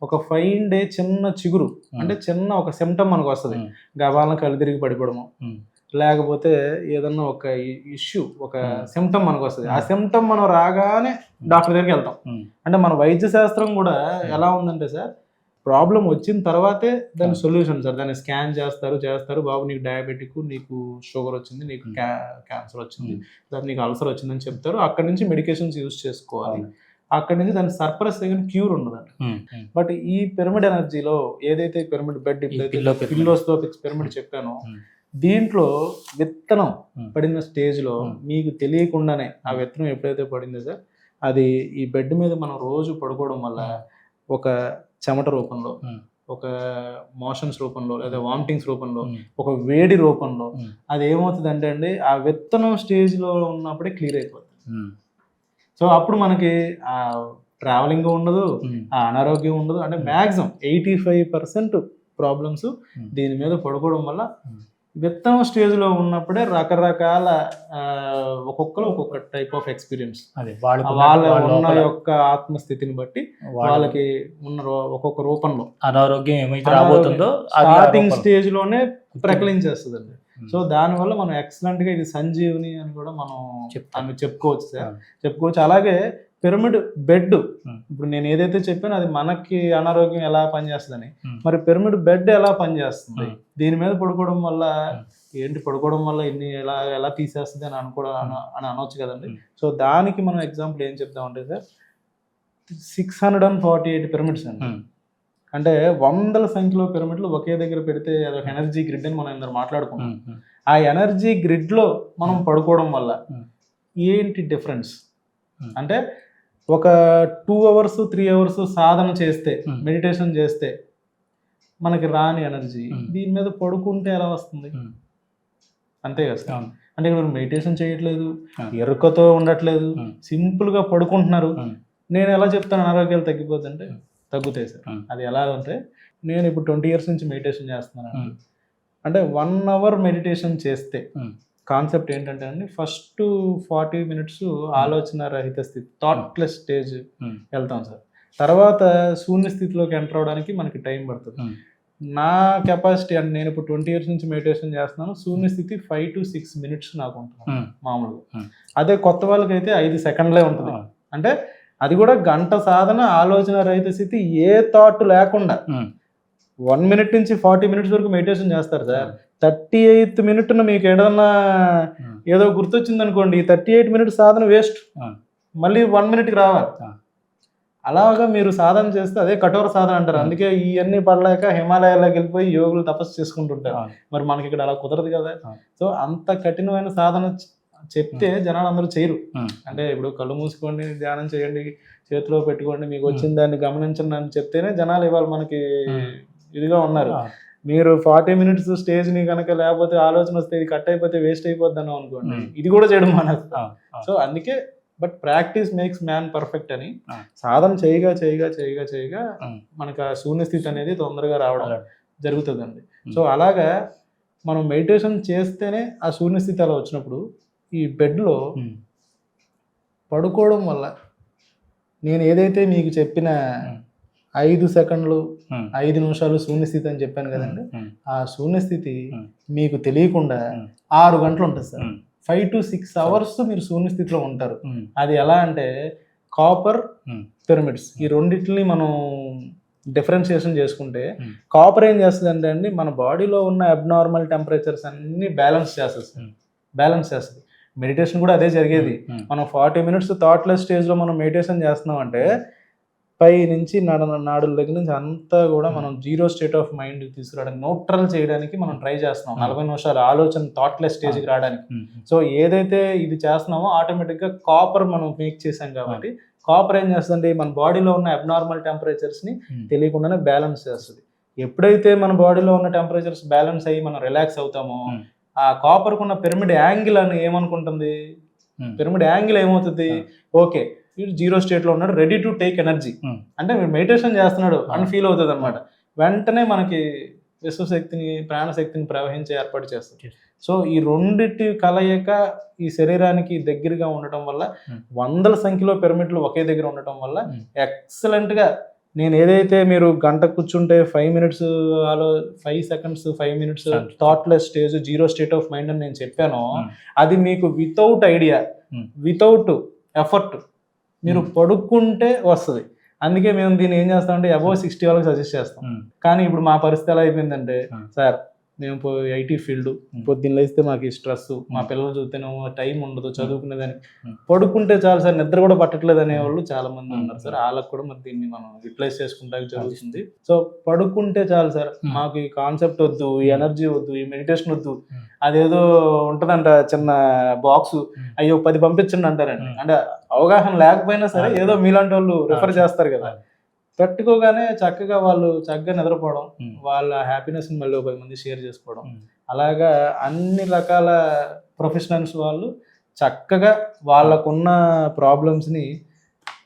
ఒక ఫైన్ డే చిన్న చిగురు అంటే చిన్న ఒక సిమ్టమ్ మనకు వస్తుంది. గబాలను కళ్ళు తిరిగి పడిపోవడము, లేకపోతే ఏదన్నా ఒక ఇష్యూ ఒక సిమ్టమ్ మనకు వస్తుంది. ఆ సిమ్టమ్ మనం రాగానే డాక్టర్ దగ్గరికి వెళ్తాం. అంటే మన వైద్య శాస్త్రం కూడా ఎలా ఉందంటే సార్, ప్రాబ్లం వచ్చిన తర్వాతే దాని సొల్యూషన్ సార్. దాన్ని స్కాన్ చేస్తారు బాబు నీకు డయాబెటిక్, నీకు షుగర్ వచ్చింది, నీకు క్యాన్సర్ వచ్చింది, లేదా నీకు అల్సర్ వచ్చిందని చెప్తారు. అక్కడి నుంచి మెడికేషన్స్ యూజ్ చేసుకోవాలి. అక్కడి నుంచి దాని సర్ప్రైజ్ అయిన క్యూర్ ఉండదండి. బట్ ఈ పిరమిడ్ ఎనర్జీలో ఏదైతే పిరమిడ్ బెడ్ పిల్లోస్కోపిక్స్ పిరమిడ్ చెప్పానో, దీంట్లో విత్తనం పడిన స్టేజ్లో మీకు తెలియకుండానే ఆ విత్తనం ఎప్పుడైతే పడిందో సార్, అది ఈ బెడ్ మీద మనం రోజు పడుకోవడం వల్ల ఒక చెమట రూపంలో, ఒక మోషన్స్ రూపంలో, లేదా వామిటింగ్స్ రూపంలో, ఒక వేడి రూపంలో అది ఏమవుతుంది అంటే అండి, ఆ విత్తనం స్టేజ్లో ఉన్నప్పుడే క్లియర్ అయిపోతుంది. సో అప్పుడు మనకి ఆ ట్రావెలింగ్ ఉండదు, ఆ అనారోగ్యం ఉండదు. అంటే మ్యాక్సిమం 85% ప్రాబ్లమ్స్ దీని మీద పడుకోవడం వల్ల విత్తనం స్టేజ్లో ఉన్నప్పుడే రకరకాల ఒక్కొక్కరు ఒక్కొక్క టైప్ ఆఫ్ ఎక్స్పీరియన్స్, వాళ్ళ ఉన్న యొక్క ఆత్మస్థితిని బట్టి వాళ్ళకి ఉన్న ఒక్కొక్క రూపంలో అనారోగ్యం ఏమైతే రాబోతుందో స్టార్టింగ్ స్టేజ్ లోనే ప్రకలించేస్తుందండి. సో దానివల్ల మనం ఎక్సలెంట్ గా ఇది సంజీవని అని కూడా మనం చెప్పుకోవచ్చు సార్, చెప్పుకోవచ్చు. అలాగే పిరమిడ్ బెడ్, ఇప్పుడు నేను ఏదైతే చెప్పానో అది మనకి అనారోగ్యం ఎలా పనిచేస్తుందని, మరి పిరమిడ్ బెడ్ ఎలా పనిచేస్తుంది, దీని మీద పడుకోవడం వల్ల ఏంటి, పడుకోవడం వల్ల ఇన్ని ఎలా తీసేస్తుంది అని అనొచ్చు కదండి. సో దానికి మనం ఎగ్జాంపుల్ ఏం చెప్తామంటే సార్, 648 పిరమిడ్స్ అండి. అంటే వందల సంఖ్యలో పిరమిడ్లు ఒకే దగ్గర పెడితే అదొక ఎనర్జీ గ్రిడ్ అని మనం ఇందరు మాట్లాడుకున్నాం. ఆ ఎనర్జీ గ్రిడ్ లో మనం పడుకోవడం వల్ల ఏంటి డిఫరెన్స్ అంటే, ఒక 2 hours 3 hours సాధన చేస్తే, మెడిటేషన్ చేస్తే మనకి రాని ఎనర్జీ దీని మీద పడుకుంటే ఎలా వస్తుంది? అంతే కదా సార్. అంటే మీరు మెడిటేషన్ చేయట్లేదు, ఎరుకతో ఉండట్లేదు, సింపుల్ గా పడుకుంటున్నారు. నేను ఎలా చెప్తాను అనారోగ్యాలు తగ్గిపోతుంటే తగ్గుతాయి సార్. అది ఎలా అంటే, నేను ఇప్పుడు 20 years నుంచి మెడిటేషన్ చేస్తున్నాను. అంటే 1 hour మెడిటేషన్ చేస్తే కాన్సెప్ట్ ఏంటంటే అండి, ఫస్ట్ 40 minutes ఆలోచన రహిత స్థితి, థాట్లెస్ స్టేజ్ వెళ్తాం సార్. తర్వాత శూన్య స్థితిలోకి ఎంటర్ అవడానికి మనకి టైం పడుతుంది. నా కెపాసిటీ అంటే, నేను ఇప్పుడు 20 years నుంచి మెడిటేషన్ చేస్తున్నాను, శూన్య స్థితి 5 to 6 minutes నాకు ఉంటుంది మామూలుగా. అదే కొత్త వాళ్ళకి అయితే 5 seconds ఉంటుంది. అంటే అది కూడా గంట సాధన, ఆలోచన రహిత స్థితి, ఏ థాట్ లేకుండా 1 minute నుంచి 40 minutes వరకు మెడిటేషన్ చేస్తారు సార్. 38th minute మీకు ఏదన్నా ఏదో గుర్తొచ్చింది అనుకోండి, 38 minutes సాధన వేస్ట్, మళ్ళీ 1 minuteకి రావాలి. అలాగా మీరు సాధన చేస్తే అదే కఠోర సాధన అంటారు. అందుకే ఇవన్నీ పడలేక హిమాలయాల్లోకి వెళ్ళిపోయి యోగులు తపస్సు చేసుకుంటుంటారు. మరి మనకి ఇక్కడ అలా కుదరదు కదా. సో అంత కఠినమైన సాధన చెప్తే జనాలు అందరూ చేయరు. అంటే ఇప్పుడు కళ్ళు మూసుకోండి, ధ్యానం చేయండి, చేతిలో పెట్టుకోండి, మీకు వచ్చిన దాన్ని గమనించండి అని చెప్తేనే జనాలు ఇవాళ మనకి ఇదిగా ఉన్నారు. మీరు 40 minutes స్టేజ్ని కనుక లేకపోతే ఆలోచన వస్తే ఇది కట్ అయిపోతే వేస్ట్ అయిపోద్దాను అనుకోండి, ఇది కూడా చేయడం మానేస్తాం. సో అందుకే but practice makes man perfect అని, సాధన చేయగా చేయగా చేయగా చేయగా మనకు ఆ శూన్యస్థితి అనేది తొందరగా రావడం జరుగుతుందండి. సో అలాగా మనం మెడిటేషన్ చేస్తేనే ఆ శూన్యస్థితి అలా వచ్చినప్పుడు ఈ బెడ్లో పడుకోవడం వల్ల నేను ఏదైతే మీకు చెప్పిన 5 seconds 5 నిమిషాలు శూన్యస్థితి అని చెప్పాను కదండి, ఆ శూన్యస్థితి మీకు తెలియకుండా 6 గంటలు ఉంటుంది సార్. 5 to 6 hours మీరు శూన్యస్థితిలో ఉంటారు. అది ఎలా అంటే, కాపర్ పిరమిడ్స్ ఈ రెండింటిని మనం డిఫరెన్షియేషన్ చేసుకుంటే, కాపర్ ఏం చేస్తుంది అంటే అండి, మన బాడీలో ఉన్న అబ్నార్మల్ టెంపరేచర్స్ అన్ని బ్యాలెన్స్ చేస్తుంది. మెడిటేషన్ కూడా అదే జరిగేది. మనం 40 minutes థాట్లెస్ స్టేజ్లో మనం మెడిటేషన్ చేస్తున్నాం అంటే, పై నుంచి నాడుల దగ్గర నుంచి అంతా కూడా మనం 0 state of mind తీసుకురావడానికి, న్యూట్రల్ చేయడానికి మనం ట్రై చేస్తున్నాం. 40 నిమిషాలు ఆలోచన థాట్లెస్ స్టేజ్కి రావడానికి. సో ఏదైతే ఇది చేస్తున్నామో ఆటోమేటిక్గా కాపర్ మనం మేక్ చేసాం కాబట్టి, కాపర్ ఏం చేస్తుంది, మన బాడీలో ఉన్న అబ్నార్మల్ టెంపరేచర్స్ని తెలియకుండానే బ్యాలెన్స్ చేస్తుంది. ఎప్పుడైతే మన బాడీలో ఉన్న టెంపరేచర్స్ బ్యాలెన్స్ అయ్యి మనం రిలాక్స్ అవుతామో, ఆ కాపర్కు ఉన్న పిరమిడ్ యాంగిల్ అని ఏమనుకుంటుంది, పిరమిడ్ యాంగిల్ ఏమవుతుంది, ఓకే వీడు 0 స్టేట్లో ఉన్నాడు, రెడీ టు టేక్ ఎనర్జీ, అంటే మీరు మెడిటేషన్ చేస్తున్నాడు అని ఫీల్ అవుతుంది అనమాట. వెంటనే మనకి విశ్వశక్తిని, ప్రాణశక్తిని ప్రవహించే ఏర్పాటు చేస్తుంది. సో ఈ రెండిటి కలయిక ఈ శరీరానికి దగ్గరగా ఉండటం వల్ల, వందల సంఖ్యలో పిరమిడ్లు ఒకే దగ్గర ఉండటం వల్ల ఎక్సలెంట్గా, నేను ఏదైతే మీరు గంట కూర్చుంటే 5 minutes 5 seconds 5 minutes thoughtless stage, 0 state of mind అని నేను చెప్పానో, అది మీకు వితౌట్ ఐడియా, వితౌట్ ఎఫర్ట్ మీరు పడుకుంటే వస్తుంది. అందుకే మేము దీన్ని ఏం చేస్తామంటే అబౌవ్ 60 వాళ్ళకి సజెస్ట్ చేస్తాం. కానీ ఇప్పుడు మా పరిస్థితి ఎలా అయిపోయిందంటే సార్ మేము ఐటీ ఫీల్డ్ పొద్దున్న లేస్తే మాకు ఈ స్ట్రెస్, మా పిల్లలు చూస్తేనేమో టైం ఉండదు చదువుకునేదానికి, పడుకుంటే చాలు సార్ నిద్ర కూడా పట్టట్లేదు అనే వాళ్ళు చాలా మంది ఉన్నారు సార్. వాళ్ళకి కూడా మరి దీన్ని మనం యూటిలైజ్ చేసుకుంటా జరుగుతుంది. సో పడుకుంటే చాలు సార్, మాకు ఈ కాన్సెప్ట్ వద్దు, ఈ ఎనర్జీ వద్దు, ఈ మెడిటేషన్ వద్దు, అదేదో ఉంటదంట చిన్న బాక్స్, అయ్యో 10 పంపించండి అంటారండి. అంటే అవగాహన లేకపోయినా సరే ఏదో మీలాంటి వాళ్ళు రిఫర్ చేస్తారు కదా, పెట్టుకోగానే చక్కగా వాళ్ళు చక్కగా నిద్రపోవడం, వాళ్ళ హ్యాపీనెస్ని మళ్ళీ 10 మంది షేర్ చేసుకోవడం, అలాగా అన్ని రకాల ప్రొఫెషనల్స్ వాళ్ళు చక్కగా వాళ్ళకున్న ప్రాబ్లమ్స్ని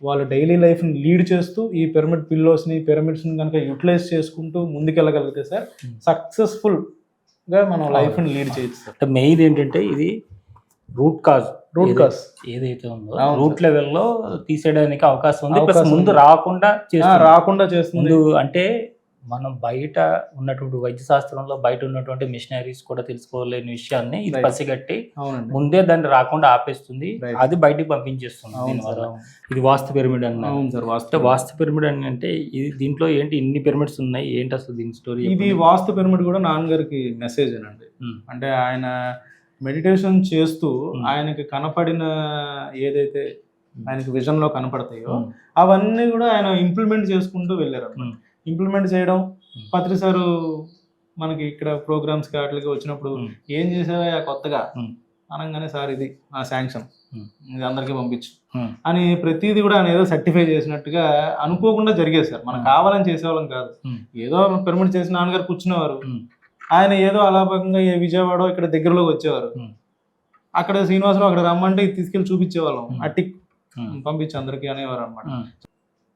వాళ్ళు డైలీ లైఫ్ని లీడ్ చేస్తూ ఈ పిరమిడ్ పిల్లోస్ని పిరమిడ్స్ని కనుక యూటిలైజ్ చేసుకుంటూ ముందుకెళ్ళగలిగితే సార్ సక్సెస్ఫుల్గా మనం లైఫ్ని లీడ్ చేయొచ్చు సార్. మెయిన్ ఏంటంటే ఇది రూట్ కాజ్ ఏదైతే ఉందో రూట్ లెవెల్లో తీసేయడానికి అవకాశం ఉంది. ప్లస్ ముందు రాకుండా చేస్తుంది. అంటే మనం బయట ఉన్నటువంటి వైద్య శాస్త్రంలో బయట ఉన్నటువంటి మిషనరీస్ కూడా తెలుసుకోలేని విషయాన్ని ఇది పసిగట్టి ముందే దాన్ని రాకుండా ఆపేస్తుంది, అది బయటికి పంపించేస్తుంది. దీనివల్ల ఇది వాస్తు పిరమిడ్ అన్నారు. వాస్తు పిరమిడ్ అని అంటే దీంట్లో ఏంటి ఇన్ని పిరమిడ్స్ ఉన్నాయి, ఏంటి అసలు దీని స్టోరీ? ఇది వాస్తు పిరమిడ్ కూడా నాన్నగారికి మెసేజ్ అండి. అంటే ఆయన మెడిటేషన్ చేస్తూ ఆయనకి కనపడిన ఏదైతే ఆయనకి విజన్ లో కనపడతాయో అవన్నీ కూడా ఆయన ఇంప్లిమెంట్ చేసుకుంటూ వెళ్ళారు. ఇంప్లిమెంట్ చేయడం, పత్రి సారు మనకి ఇక్కడ ప్రోగ్రామ్స్ కి వాటికి వచ్చినప్పుడు ఏం చేసావా కొత్తగా అనగానే, సార్ ఇది నా శాంక్షన్, ఇది అందరికీ పంపించు అని ప్రతిదీ కూడా ఆయన ఏదో సర్టిఫై చేసినట్టుగా అనుకోకుండా జరిగేది సార్. మనకు కావాలని చేసేవాళ్ళం కాదు, ఏదో పిరమిడ్ చేసిన నాన్నగారు కూర్చునేవారు, ఆయన ఏదో అలాభంగా విజయవాడ ఇక్కడ దగ్గరలోకి వచ్చేవారు, అక్కడ శ్రీనివాసరావు అక్కడ రమ్మంటే ఇది తీసుకెళ్ళి చూపించేవాళ్ళం, అట్టిక్ పంపించి అందరికీ అనేవారు అనమాట.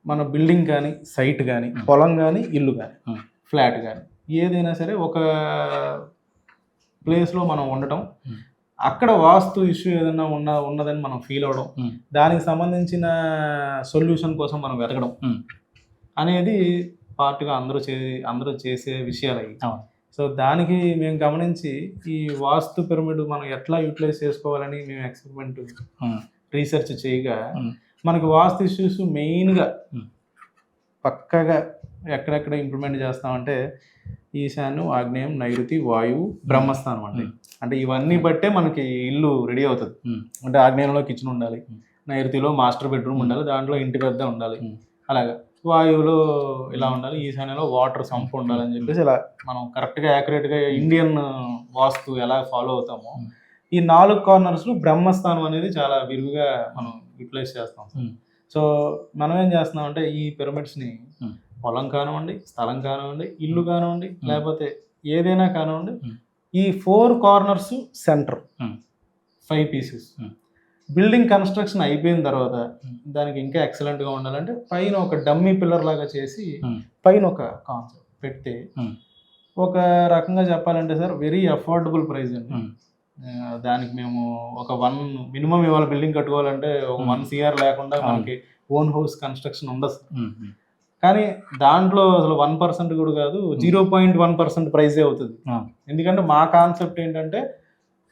మన బిల్డింగ్ కానీ, సైట్ కానీ, పొలం కానీ, ఇల్లు కానీ, ఫ్లాట్ కానీ ఏదైనా సరే ఒక ప్లేస్లో మనం ఉండటం, అక్కడ వాస్తు ఇష్యూ ఏదైనా ఉన్నదని మనం ఫీల్ అవ్వడం, దానికి సంబంధించిన సొల్యూషన్ కోసం మనం వెతకడం అనేది పార్ట్గా అందరూ చేసే విషయాలు అవి. సో దానికి మేము గమనించి ఈ వాస్తు పిరమిడ్ మనం ఎట్లా యూటిలైజ్ చేసుకోవాలని మేము ఎక్స్పెరిమెంట్ రీసెర్చ్ చేయగా మనకి వాస్తు ఇష్యూస్ మెయిన్గా పక్కగా ఎక్కడెక్కడ ఇంప్లిమెంట్ చేస్తామంటే ఈశాన్యం, ఆగ్నేయం, నైరుతి, వాయువు, బ్రహ్మస్థానం అండి. అంటే ఇవన్నీ బట్టే మనకి ఇల్లు రెడీ అవుతుంది. అంటే ఆగ్నేయంలో కిచెన్ ఉండాలి, నైరుతిలో మాస్టర్ బెడ్రూమ్ ఉండాలి, దాంట్లో ఇంటి పెద్ద ఉండాలి, అలాగా వాయువులో ఇలా ఉండాలి, ఈశాన్యంలో వాటర్ సంప్ ఉండాలని చెప్పేసి ఇలా మనం కరెక్ట్గా యాక్యురేట్గా ఇండియన్ వాస్తు ఎలా ఫాలో అవుతామో ఈ 4 కార్నర్స్లో బ్రహ్మస్థానం అనేది చాలా విరివిగా మనం యూటిలైజ్ చేస్తాం. సో మనం ఏం చేస్తున్నాం అంటే ఈ పిరమిడ్స్ని పొలం కానివ్వండి, స్థలం కానివ్వండి, ఇల్లు కానివ్వండి, లేకపోతే ఏదైనా కానివ్వండి, ఈ 4 corners centre 5 pieces building construction అయిపోయిన తర్వాత దానికి ఇంకా ఎక్సలెంట్గా ఉండాలంటే పైన ఒక డమ్మీ పిల్లర్ లాగా చేసి పైన ఒక కాన్సెప్ట్ పెడితే, ఒక రకంగా చెప్పాలంటే సార్ వెరీ అఫోర్డబుల్ ప్రైస్ అండి. దానికి మేము ఒక మినిమం ఇవాళ బిల్డింగ్ కట్టుకోవాలంటే ఒక 1 CR లేకుండా మనకి ఓన్ హౌస్ కన్స్ట్రక్షన్ ఉండదు. కానీ దాంట్లో అసలు 1% కూడా కాదు, 0.1% ప్రైజే అవుతుంది. ఎందుకంటే మా కాన్సెప్ట్ ఏంటంటే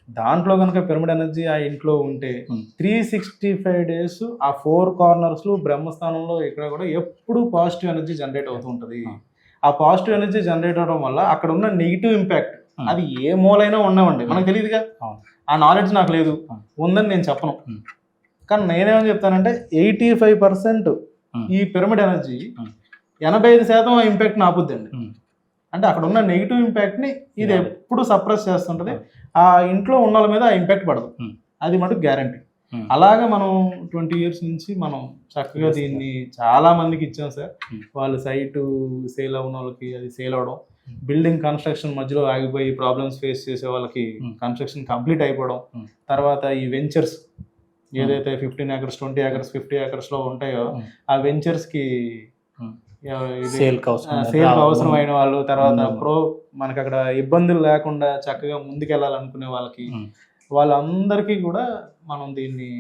దాంట్లో కనుక పిరమిడ్ ఎనర్జీ ఆ ఇంట్లో ఉంటే 365 days ఆ 4 కార్నర్స్లో బ్రహ్మస్థానంలో ఇక్కడ కూడా ఎప్పుడు పాజిటివ్ ఎనర్జీ జనరేట్ అవుతూ ఉంటుంది. ఆ పాజిటివ్ ఎనర్జీ జనరేట్ అవడం వల్ల అక్కడ ఉన్న నెగిటివ్ ఇంపాక్ట్ అది ఏ మూలైనా ఉన్నామండి, మనకు తెలియదుగా, ఆ నాలెడ్జ్ నాకు లేదు, ఉందని నేను చెప్పను. కానీ నేనేమని చెప్తానంటే 85% ఈ పిరమిడ్ ఎనర్జీ 85% ఆ ఇంపాక్ట్ని ఆపుద్దండి. అంటే అక్కడ ఉన్న నెగిటివ్ ఇంపాక్ట్ని ఇది ఎప్పుడు సప్రెస్ చేస్తుంటుంది, ఆ ఇంట్లో ఉన్న వాళ్ళ మీద ఆ ఇంపాక్ట్ పడదు, అది మటుకు గ్యారంటీ. అలాగే మనం 20 years నుంచి మనం చక్కగా దీన్ని చాలా మందికి ఇచ్చాం సార్. వాళ్ళు సైటు సేల్ అవ్వని వాళ్ళకి అది సేల్ అవ్వడం, బిల్డింగ్ కన్స్ట్రక్షన్ మధ్యలో ఆగిపోయి ప్రాబ్లమ్స్ ఫేస్ చేసే వాళ్ళకి కన్స్ట్రక్షన్ కంప్లీట్ అయిపోవడం, తర్వాత ఈ వెంచర్స్ ఏదైతే 15 acres 20 acres 50 acres లో ఉంటాయో ఆ వెంచర్స్కి సేల్ అవసరమైన వాళ్ళు, తర్వాత మనకి అక్కడ ఇబ్బందులు లేకుండా చక్కగా ముందుకెళ్ళాలనుకునే వాళ్ళకి, వాళ్ళందరికీ కూడా మనం దీన్ని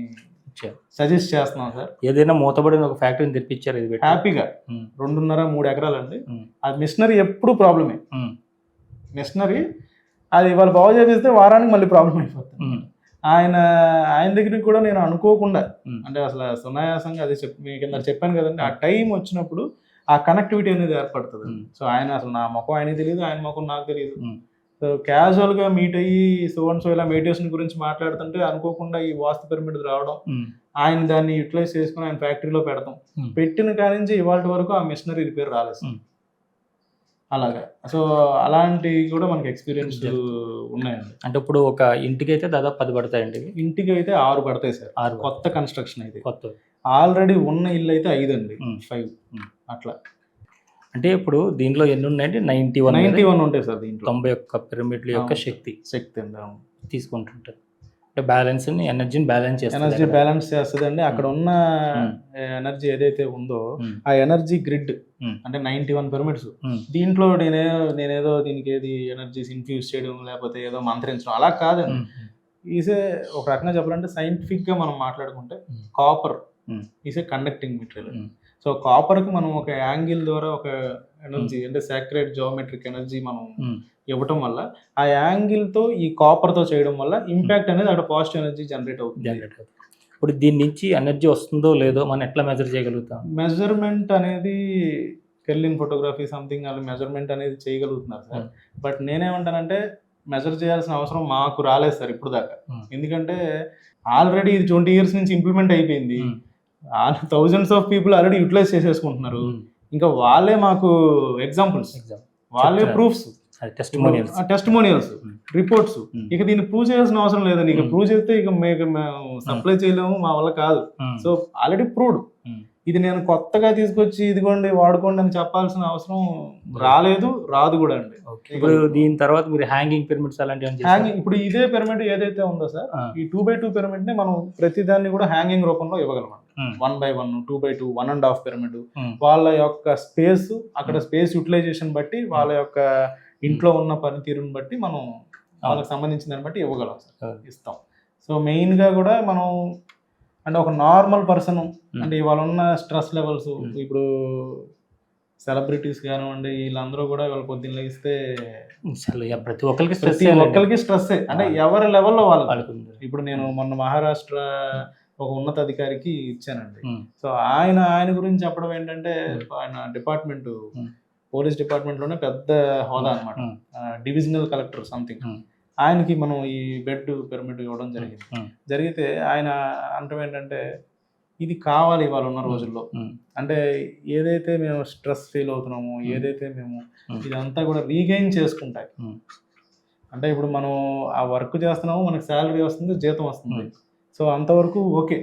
సజెస్ట్ చేస్తున్నాం సార్. ఏదైనా మూతబడిన ఒక ఫ్యాక్టరీని తెప్పించారు ఇది హ్యాపీగా 2.5-3 ఎకరాలు అండి. అది మిషనరీ ఎప్పుడు ప్రాబ్లమే, మిషనరీ అది వాళ్ళు బాగు చేపిస్తే వారానికి మళ్ళీ ప్రాబ్లం అయిపోతుంది. ఆయన దగ్గరికి కూడా నేను అనుకోకుండా అంటే అసలు సునాయాసంగా అది మీకు కింద చెప్పాను కదండి, ఆ టైం వచ్చినప్పుడు ఆ కనెక్టివిటీ అనేది ఏర్పడుతుంది. సో ఆయన అసలు నా ముఖం ఆయనకి తెలియదు, ఆయన ముఖం నాకు తెలియదు. సో క్యాజువల్గా మీట్ అయ్యి సో ఇలా మెడిటేషన్ గురించి మాట్లాడుతుంటే అనుకోకుండా ఈ వాస్తు పిరమిడ్ రావడం, ఆయన దాన్ని యూటిలైజ్ చేసుకుని ఆయన ఫ్యాక్టరీలో పెడతాం. పెట్టిన కాడి నుంచి ఇవాళ వరకు ఆ మిషనరీ రిపేర్ రాలేదు. అలాగా. సో అలాంటివి కూడా మనకి ఎక్స్పీరియన్స్ ఉన్నాయండి. అంటే ఇప్పుడు ఒక ఇంటికి అయితే దాదాపు 10 పడతాయండి. ఇంటికి అయితే 6 పడతాయి సార్. 6 కొత్త కన్స్ట్రక్షన్ అయితే. కొత్త ఆల్రెడీ ఉన్న ఇల్లు అయితే 5 అండి, 5 అట్లా. అంటే ఇప్పుడు దీంట్లో ఎన్ని ఉన్నాయంటే 91 ఉంటాయి సార్. దీంట్లో 91 పిరమిడ్ల యొక్క శక్తి అండి తీసుకుంటుంటారు. అంటే బ్యాలెన్స్ ఎనర్జీని బ్యాలెన్స్ చేస్తుందండి. అక్కడ ఉన్న ఎనర్జీ ఏదైతే ఉందో ఆ ఎనర్జీ గ్రిడ్ అంటే 91 పిరమిడ్స్. దీంట్లో నేనేదో దీనికి ఏది ఎనర్జీస్ ఇన్ఫ్యూజ్ చేయడం లేకపోతే ఏదో మంత్రించడం అలా కాదండి. ఈసే ఒక రకంగా చెప్పాలంటే సైంటిఫిక్ గా మనం మాట్లాడుకుంటే కాపర్ ఈసే కండక్టింగ్ మెటీరియల్. సో కాపర్కి మనం ఒక యాంగిల్ ద్వారా ఒక ఎనర్జీ అంటే సాక్రెడ్ జియోమెట్రిక్ ఎనర్జీ మనం ఇవ్వటం వల్ల ఆ యాంగిల్తో ఈ కాపర్తో చేయడం వల్ల ఇంపాక్ట్ అనేది అక్కడ పాజిటివ్ ఎనర్జీ జనరేట్ అవుతుంది. ఇప్పుడు దీని నుంచి ఎనర్జీ వస్తుందో లేదో మనం ఎట్లా మెజర్ చేయగలుగుతాం? మెజర్మెంట్ అనేది కెర్లిన్ ఫోటోగ్రఫీ సంథింగ్ అలా మెజర్మెంట్ అనేది చేయగలుగుతున్నారు సార్. బట్ నేనేమంటానంటే మెజర్ చేయాల్సిన అవసరం మాకు రాలేదు సార్ ఇప్పుడు దాకా. ఎందుకంటే ఆల్రెడీ ఇది 20 years నుంచి ఇంప్లిమెంట్ అయిపోయింది. Thousands of people already utilize చేసేసుకుంటున్నారు. ఇంకా వాళ్ళే మాకు ఎగ్జాంపుల్స్, వాళ్ళే ప్రూఫ్స్, టెస్టిమోనియల్స్, రిపోర్ట్స్. ఇక దీన్ని ప్రూవ్ చేయాల్సిన అవసరం లేదండి. ఇక ప్రూవ్ చేస్తే ఇక మేము సప్లై చేయలేము, మా వల్ల కాదు. So already proved. ఇది నేను కొత్తగా తీసుకొచ్చి ఇదిగోండి వాడుకోండి అని చెప్పాల్సిన అవసరం రాలేదు, రాదు కూడా అండి. ఇప్పుడు దీని తర్వాత మీరు హ్యాంగింగ్ పిరమిడ్స్ అలాంటివి ఇప్పుడు ఇదే పిరమిడ్ ఏదైతే ఉందో సార్, ఈ 2x2 పిరమిడ్ ని మనం ప్రతిదాన్ని కూడా హ్యాంగింగ్ రూపంలో ఇవ్వగలం. 1x1, 2x2, 1.5 pyramid. వాళ్ళ యొక్క స్పేస్, అక్కడ స్పేస్ యూటిలైజేషన్ బట్టి, వాళ్ళ యొక్క ఇంట్లో ఉన్న పనితీరుని బట్టి మనం వాళ్ళకి సంబంధించిన దాన్ని బట్టి ఇవ్వగలం సార్, ఇస్తాం. సో మెయిన్ గా కూడా మనం అంటే ఒక నార్మల్ పర్సన్ అంటే ఇవాళ ఉన్న స్ట్రెస్ లెవెల్స్, ఇప్పుడు సెలబ్రిటీస్ కానివ్వండి వీళ్ళందరూ కూడా వాళ్ళు పొద్దున్న లేస్తే ప్రతి ఒక్కరికి స్ట్రెస్ అంటే ఎవరి లెవెల్లో వాళ్ళకి. ఇప్పుడు నేను మొన్న మహారాష్ట్ర ఒక ఉన్నతాధికారికి ఇచ్చానండి. సో ఆయన గురించి చెప్పడం ఏంటంటే, ఆయన డిపార్ట్మెంట్ పోలీస్ డిపార్ట్మెంట్ లోనే పెద్ద హోదా అనమాట, డివిజనల్ కలెక్టర్ సంథింగ్. ఆయనకి మనం ఈ బెడ్ పిరమిడ్ ఇవ్వడం జరిగితే ఆయన అంటాం ఏంటంటే, ఇది కావాలి ఇవాళ ఉన్న రోజుల్లో. అంటే ఏదైతే మేము స్ట్రెస్ ఫీల్ అవుతున్నామో, ఏదైతే మేము ఇదంతా కూడా రీగెయిన్ చేసుకుంటాయి. అంటే ఇప్పుడు మనం ఆ వర్క్ చేస్తున్నామో మనకి శాలరీ వస్తుంది, జీతం వస్తుంది. సో అంతవరకు ఓకే.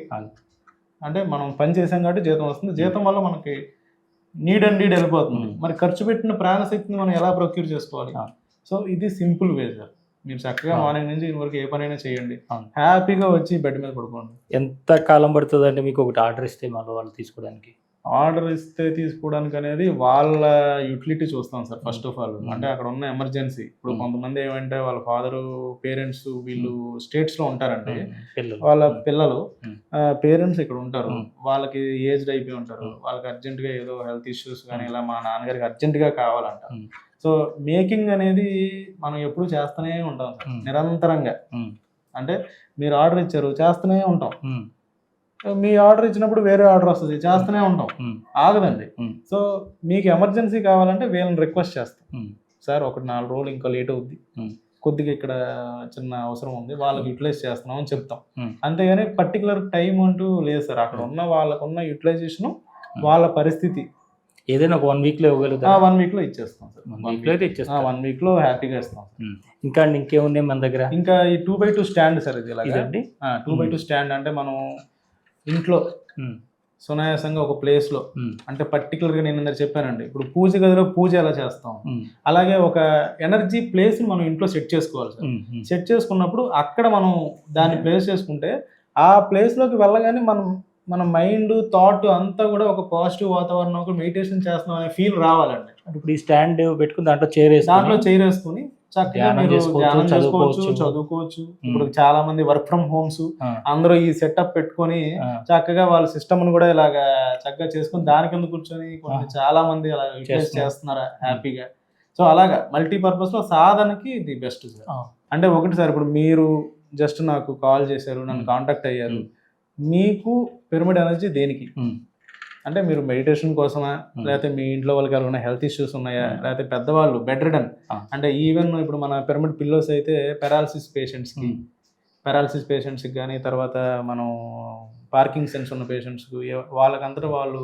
అంటే మనం పని చేసాం కాబట్టి జీతం వస్తుంది. జీతం వల్ల మనకి నీడ్ వెళ్ళిపోతుంది. మరి ఖర్చు పెట్టిన ప్రాణశక్తిని మనం ఎలా ప్రొక్యూర్ చేసుకోవాలి? సో ఇది సింపుల్ వే సార్. మీరు చక్కగా మార్నింగ్ నుంచి ఇన్ని వరకు ఏ పనైనా చేయండి, హ్యాపీగా వచ్చి బెడ్ మీద పడుకోండి. ఎంత కాలం పడుతుంది అంటే మీకు ఒకటి ఆర్డర్ ఇస్తే మళ్ళీ వాళ్ళు తీసుకోవడానికి? ఆర్డర్ ఇస్తే తీసుకోవడానికి అనేది వాళ్ళ యూటిలిటీ చూస్తాం సార్ ఫస్ట్ ఆఫ్ ఆల్. అంటే అక్కడ ఉన్న ఎమర్జెన్సీ. ఇప్పుడు కొంతమంది ఏమంటే వాళ్ళ ఫాదరు, పేరెంట్స్ వీళ్ళు స్టేట్స్ లో ఉంటారండి, వాళ్ళ పిల్లలు పేరెంట్స్ ఇక్కడ ఉంటారు, వాళ్ళకి ఏజ్డ్ అయిపోయి ఉంటారు, వాళ్ళకి అర్జెంట్ గా ఏదో హెల్త్ ఇష్యూస్ కానీ ఇలా మా నాన్నగారికి అర్జెంట్ గా కావాలంట. సో మేకింగ్ అనేది మనం ఎప్పుడు చేస్తూనే ఉంటాం సార్, నిరంతరంగా. అంటే మీరు ఆర్డర్ ఇచ్చారు, చేస్తూనే ఉంటాం. మీ ఆర్డర్ ఇచ్చినప్పుడు వేరే ఆర్డర్ వస్తుంది, చేస్తూనే ఉంటాం, ఆగదండి. సో మీకు ఎమర్జెన్సీ కావాలంటే వీళ్ళని రిక్వెస్ట్ చేస్తాం, సార్ ఒక 4 రోజులు ఇంకా లేట్ అవుద్ది, కొద్దిగా ఇక్కడ చిన్న అవసరం ఉంది, వాళ్ళకి యూటిలైజ్ చేస్తున్నాం అని చెప్తాం. అంతేగాని పర్టికులర్ టైం అంటూ లేదు సార్. అక్కడ ఉన్న వాళ్ళకున్న యూటిలైజేషన్, వాళ్ళ పరిస్థితి ఏదైనా ఒక 1 week లో ఇవ్వగలుగుతాం. 1 week లో ఇచ్చేస్తాం సార్. 1 week లో హ్యాపీగా ఇస్తాం. ఇంకా ఇంకేమున్నాయి మన దగ్గర? ఇంకా ఈ 2x2 స్టాండ్ సార్. ఇది ఇలాంటి 2x2 స్టాండ్ అంటే మనం ఇంట్లో సునాయాసంగా ఒక ప్లేస్ లో, అంటే పర్టికులర్ గా నేను చెప్పానండి, ఇప్పుడు పూజ గదిలో పూజ ఎలా చేస్తాం అలాగే ఒక ఎనర్జీ ప్లేస్ ని మనం ఇంట్లో సెట్ చేసుకోవాలి సార్. సెట్ చేసుకున్నప్పుడు అక్కడ మనం దాన్ని ప్లేస్ చేసుకుంటే ఆ ప్లేస్ లోకి వెళ్ళగానే మన మైండ్, థాట్ అంతా కూడా ఒక పాజిటివ్ వాతావరణం, ఒక మెడిటేషన్ చేస్తున్నాం అనే ఫీల్ రావాలండి. ఇప్పుడు ఈ స్టాండ్ పెట్టుకుని దాంట్లో చైర్ వేసుకుని చక్కగా మీరు ధ్యానం చేసుకోవచ్చు, చదువుకోవచ్చు. ఇప్పుడు చాలా మంది వర్క్ ఫ్రమ్ హోమ్స్ అందరూ ఈ సెటప్ పెట్టుకొని చక్కగా వాళ్ళ సిస్టమ్ ను కూడా ఇలాగా చక్కగా చేసుకుని దాని కింద కూర్చొని చాలా మంది అలా యూటిలైజ్ చేస్తున్నారు హ్యాపీగా. సో అలాగా మల్టీపర్పస్ లో సాధనకి ఇది బెస్ట్ సార్. అంటే ఒకటి సార్, ఇప్పుడు మీరు జస్ట్ నాకు కాల్ చేశారు, నన్ను కాంటాక్ట్ అయ్యారు, మీకు పిరమిడ్ ఎనర్జీ దేనికి అంటే మీరు మెడిటేషన్ కోసమా, లేకపోతే మీ ఇంట్లో వాళ్ళకి ఎవరైనా హెల్త్ ఇష్యూస్ ఉన్నాయా, లేకపోతే పెద్దవాళ్ళు బెడ్ రిడన్ అంటే ఈవెన్ ఇప్పుడు మన పిరమిడ్ పిల్లోస్ అయితే పెరాలసిస్ పేషెంట్స్కి కానీ, తర్వాత మనం పార్కింగ్ సెన్స్ ఉన్న పేషెంట్స్కి, వాళ్ళకంతటా వాళ్ళు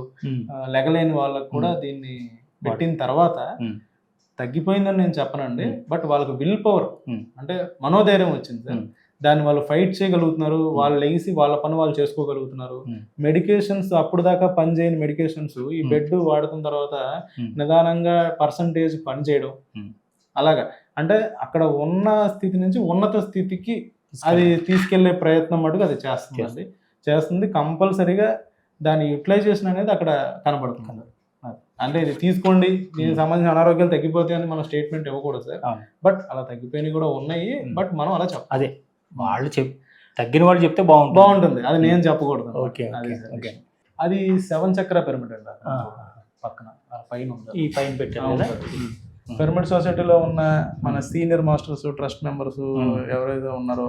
లెగలేని వాళ్ళకు కూడా దీన్ని పెట్టిన తర్వాత తగ్గిపోయిందని నేను చెప్పనండి, బట్ వాళ్ళకి విల్ పవర్ అంటే మనోధైర్యం వచ్చింది సార్. దాన్ని వాళ్ళు ఫైట్ చేయగలుగుతున్నారు, వాళ్ళు లెగిసి వాళ్ళ పని వాళ్ళు చేసుకోగలుగుతున్నారు. మెడికేషన్స్ అప్పుడు దాకా పనిచేయని మెడికేషన్స్ ఈ బెడ్ వాడుతున్న తర్వాత నిదానంగా పర్సంటేజ్ పనిచేయడం, అలాగా అంటే అక్కడ ఉన్న స్థితి నుంచి ఉన్నత స్థితికి అది తీసుకెళ్లే ప్రయత్నం మటుకు అది చేస్తుంది. కంపల్సరీగా దాని యూటిలైజేషన్ అనేది అక్కడ కనబడుతుంది. అంటే ఇది తీసుకోండి, దీనికి సంబంధించిన అనారోగ్యాలు తగ్గిపోతాయని మనం స్టేట్మెంట్ ఇవ్వకూడదు సార్, బట్ అలా తగ్గిపోయినవి కూడా ఉన్నాయి, బట్ మనం అలా చెప్పాలి. అదే వాళ్ళు తగ్గిన వాళ్ళు చెప్తే బాగుంటుంది, అది నేను చెప్పకూడదు. ఓకే, అది 7 చక్ర పిరమిడ్ అండి, పక్కన పైన ఈ పైన పెట్టారు. పిరమిడ్ సొసైటీలో ఉన్న మన సీనియర్ మాస్టర్స్, ట్రస్ట్ మెంబర్స్ ఎవరైతే ఉన్నారో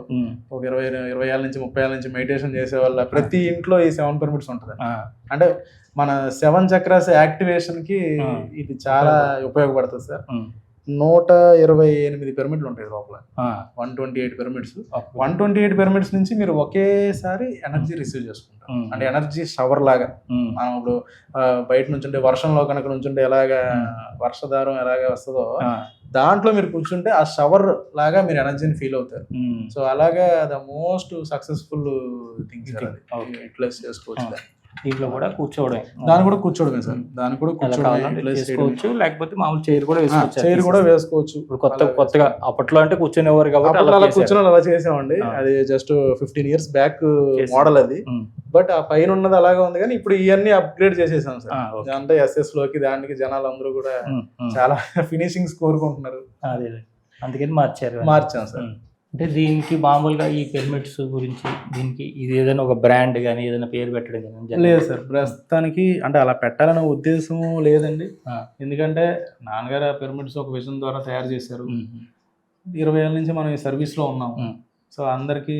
ఒక 20 ఏళ్ళ నుంచి 30 ఏళ్ళ నుంచి మెడిటేషన్ చేసే వాళ్ళ ప్రతి ఇంట్లో ఈ 7 పిరమిడ్స్ ఉంటుంది. అంటే మన 7 చక్రాస్ యాక్టివేషన్ కి ఇది చాలా ఉపయోగపడుతుంది సార్. 128 పిరమిడ్లు ఉంటాయి లోపల, 128 పిరమిడ్స్. 128 పిరమిడ్స్ నుంచి మీరు ఒకేసారి ఎనర్జీ రిసీవ్ చేసుకుంటారు. అంటే ఎనర్జీ షవర్ లాగా మనం ఇప్పుడు బయట నుంచుంటే వర్షంలో కనుక నుంచుంటే ఎలాగా వర్షధారం ఎలాగా వస్తుందో దాంట్లో మీరు కూర్చుంటే ఆ షవర్ లాగా మీరు ఎనర్జీని ఫీల్ అవుతారు. సో అలాగా the most successful thing utilize చేసుకోవచ్చు. దీంట్లో కూడా కూర్చోవడం, దాని కూడా కూర్చోవడమే సార్, దాని కూడా కూర్చోవచ్చు, లేకపోతే మామూలు చైర్ కూడా వేసుకోవచ్చు. ఇప్పుడు కొత్తగా అప్పట్లో అంటే కూర్చొనేవారు కాబట్టి అలా కూర్చొని అలా చేసామండి. అది జస్ట్ 15 years బ్యాక్ మోడల్ అది, బట్ ఆ పైన ఉన్నది అలాగే ఉంది. కానీ ఇప్పుడు ఇవన్నీ అప్గ్రేడ్ చేసేసాం సార్. అంటే SS లోకి దానికి జనాలు అందరూ కూడా చాలా ఫినిషింగ్స్ కోరుకుంటున్నారు, అందుకని మార్చాం సార్. అంటే దీనికి మామూలుగా ఈ పిరమిడ్స్ గురించి దీనికి ఇది ఏదైనా ఒక బ్రాండ్ కానీ ఏదైనా పేరు పెట్టడం కానీ లేదు సార్ ప్రస్తుతానికి. అంటే అలా పెట్టాలనే ఉద్దేశం లేదండి, ఎందుకంటే నాన్నగారు ఆ పిరమిడ్స్ ఒక విజన్ ద్వారా తయారు చేశారు. 20 ఏళ్ళ నుంచి మనం ఈ సర్వీస్లో ఉన్నాము. సో అందరికీ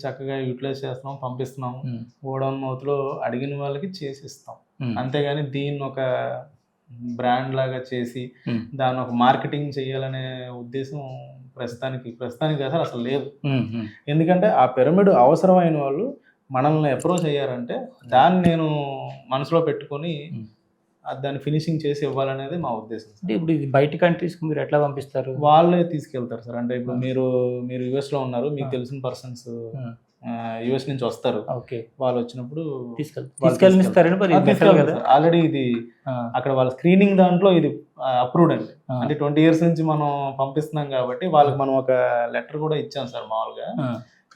చక్కగా యూటిలైజ్ చేస్తున్నాం, పంపిస్తున్నాము. గోడౌన్ మౌత్లో అడిగిన వాళ్ళకి చేసిస్తాం. అంతేగాని దీన్ని ఒక బ్రాండ్ లాగా చేసి దాన్ని ఒక మార్కెటింగ్ చేయాలనే ఉద్దేశం ప్రస్తుతానికి అసలు లేదు. ఎందుకంటే ఆ పిరమిడ్ అవసరమైన వాళ్ళు మనల్ని అప్రోచ్ అయ్యారంటే దాన్ని నేను మనసులో పెట్టుకొని దాన్ని ఫినిషింగ్ చేసి ఇవ్వాలనేది మా ఉద్దేశం. ఇప్పుడు ఇది బయట కంట్రీస్కి మీరు ఎట్లా పంపిస్తారు? వాళ్ళే తీసుకెళ్తారు సార్. అంటే ఇప్పుడు మీరు US లో ఉన్నారు, మీకు తెలిసిన పర్సన్స్ US నుంచి వస్తారు. వాళ్ళు వచ్చినప్పుడు ఆల్రెడీ ఇది అక్కడ వాళ్ళ స్క్రీనింగ్ దాంట్లో ఇది అప్రూవ్డ్ అండి. అంటే 20 years నుంచి మనం పంపిస్తున్నాం కాబట్టి వాళ్ళకి మనం ఒక లెటర్ కూడా ఇచ్చాం సార్. మామూలుగా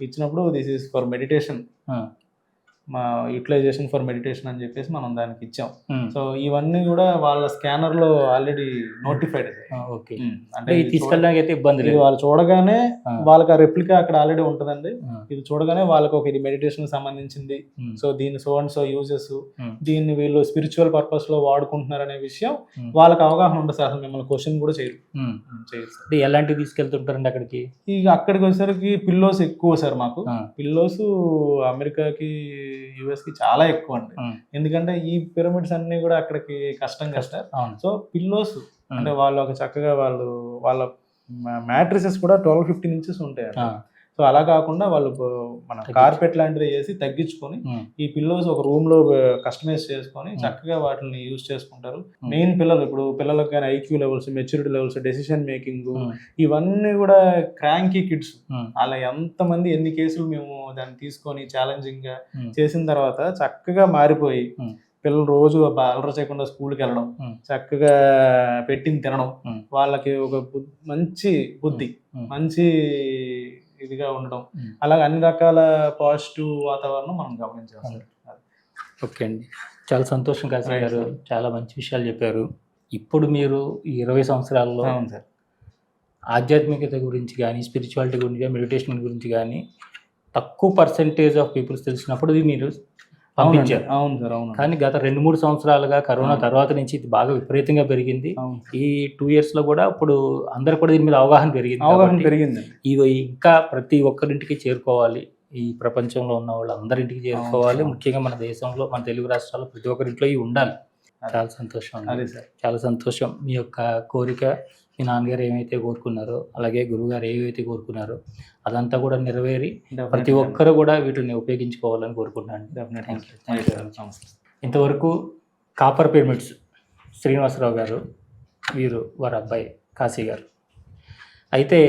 ఇచ్చినప్పుడు దిస్ ఈస్ ఫర్ మెడిటేషన్, మా యూటిలైజేషన్ ఫర్ మెడిటేషన్ అని చెప్పేసి మనం దానికి ఇచ్చాం. సో ఇవన్నీ కూడా వాళ్ళ స్కానర్ లో ఆల్రెడీ నోటిఫైడ్. అంటే తీసుకెళ్ళడానికి అయితే ఇబ్బంది లేదు. వాళ్ళు చూడగానే వాళ్ళకి ఆ రెప్లికా అక్కడ ఆల్రెడీ ఉంటుందండి. ఇది చూడగానే వాళ్ళకి ఒక ఇది మెడిటేషన్ సంబంధించింది, సో దీన్ని సో అండ్ సో యూజెస్, దీన్ని వీళ్ళు స్పిరిచువల్ పర్పస్ లో వాడుకుంటున్నారు అనే విషయం వాళ్ళకి అవగాహన ఉంటుంది సార్. అసలు మిమ్మల్ని క్వశ్చన్ కూడా చేయరు. ఎలాంటివి తీసుకెళ్తుంటారండి అక్కడికి? ఇక అక్కడికి వచ్చేసరికి పిల్లోస్ ఎక్కువ సార్. మాకు పిల్లోస్ అమెరికాకి US కి చాలా ఎక్కువ అండి. ఎందుకంటే ఈ పిరమిడ్స్ అన్ని కూడా అక్కడికి కష్టం. సో పిల్లోస్ అంటే వాళ్ళు ఒక చక్కగా వాళ్ళ మ్యాట్రిసెస్ కూడా 12-15 inches ఉంటాయి. సో అలా కాకుండా వాళ్ళు మన కార్పెట్ లాంటిది వేసి తగ్గించుకొని ఈ పిల్లోస్ ఒక రూమ్ లో కస్టమైజ్ చేసుకొని చక్కగా వాటిని యూజ్ చేసుకుంటారు. మెయిన్ ఇప్పుడు పిల్లలకు కానీ IQ levels, maturity levels, decision making, ఇవన్నీ కూడా క్రాంకీ కిడ్స్. అలా ఎంతమంది ఎన్ని కేసులు మేము దాన్ని తీసుకొని ఛాలెంజింగ్ గా చేసిన తర్వాత చక్కగా మారిపోయి పిల్లలు రోజు అలర చేయకుండా స్కూల్కి వెళ్ళడం, చక్కగా పెట్టింది తినడం, వాళ్ళకి ఒక మంచి బుద్ధి, మంచి ఇదిగా ఉండడం, అలాగే అన్ని రకాల పాజిటివ్ వాతావరణం మనం గమనించాలి. ఓకే అండి, చాలా సంతోషం కాశీ గారు, చాలా మంచి విషయాలు చెప్పారు. ఇప్పుడు మీరు 20 సంవత్సరాల్లో ఆధ్యాత్మికత గురించి కానీ, స్పిరిచువాలిటీ గురించి కానీ, మెడిటేషన్ గురించి కానీ తక్కువ పర్సెంటేజ్ ఆఫ్ పీపుల్స్ తెలిసినప్పుడు మీరు పంపించారు. అవును సార్, అవును. కానీ గత 2-3 సంవత్సరాలుగా కరోనా తర్వాత నుంచి ఇది బాగా విపరీతంగా పెరిగింది. ఈ 2 years లో కూడా ఇప్పుడు అందరు కూడా దీని మీద అవగాహన పెరిగింది. ఇవి ఇంకా ప్రతి ఒక్కరింటికి చేరుకోవాలి. ఈ ప్రపంచంలో ఉన్న వాళ్ళందరింటికి చేరుకోవాలి. ముఖ్యంగా మన దేశంలో, మన తెలుగు రాష్ట్రాల్లో ప్రతి ఒక్కరింట్లో ఇవి ఉండాలి. చాలా సంతోషం అండి. అదే సార్. చాలా సంతోషం. మీ యొక్క కోరిక, మీ నాన్నగారు ఏమైతే కోరుకున్నారో, అలాగే గురువుగారు ఏవైతే కోరుకున్నారో అదంతా కూడా నెరవేరి ప్రతి ఒక్కరు కూడా వీటిని ఉపయోగించుకోవాలని కోరుకుంటున్నాను. Thank you. ఇంతవరకు కాపర్ పిరమిడ్స్ శ్రీనివాసరావు గారు, వీరు వారి అబ్బాయి కాశీ గారు. అయితే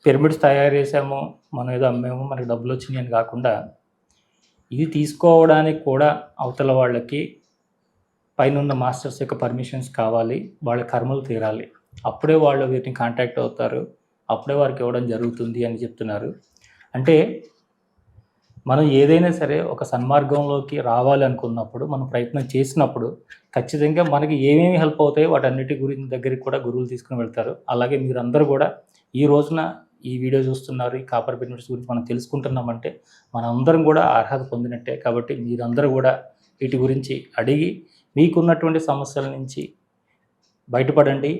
పిరమిడ్స్ తయారు చేసాము, మనం ఏదో అమ్మాము, మనకి డబ్బులు వచ్చినాయి అని కాకుండా ఇది తీసుకోవడానికి కూడా అవతల వాళ్ళకి పైన ఉన్న మాస్టర్స్ యొక్క పర్మిషన్స్ కావాలి, వాళ్ళ కర్మలు తీరాలి, అప్పుడే వాళ్ళు వీటిని కాంటాక్ట్ అవుతారు, అప్పుడే వారికి ఇవ్వడం జరుగుతుంది అని చెప్తున్నారు. అంటే మనం ఏదైనా సరే ఒక సన్మార్గంలోకి రావాలి అనుకున్నప్పుడు, మనం ప్రయత్నం చేసినప్పుడు ఖచ్చితంగా మనకి ఏమేమి హెల్ప్ అవుతాయో వాటన్నిటి దగ్గరికి కూడా గురువులు తీసుకుని వెళ్తారు. అలాగే మీరందరూ కూడా ఈ రోజున ఈ వీడియో చూస్తున్నారు, ఈ కాపర్ పిరమిడ్స్ గురించి మనం తెలుసుకుంటున్నామంటే మనందరం కూడా అర్హత పొందినట్టే. కాబట్టి మీరందరూ కూడా వీటి గురించి అడిగి మీకున్నటువంటి సమస్యల నుంచి బయటపడండి.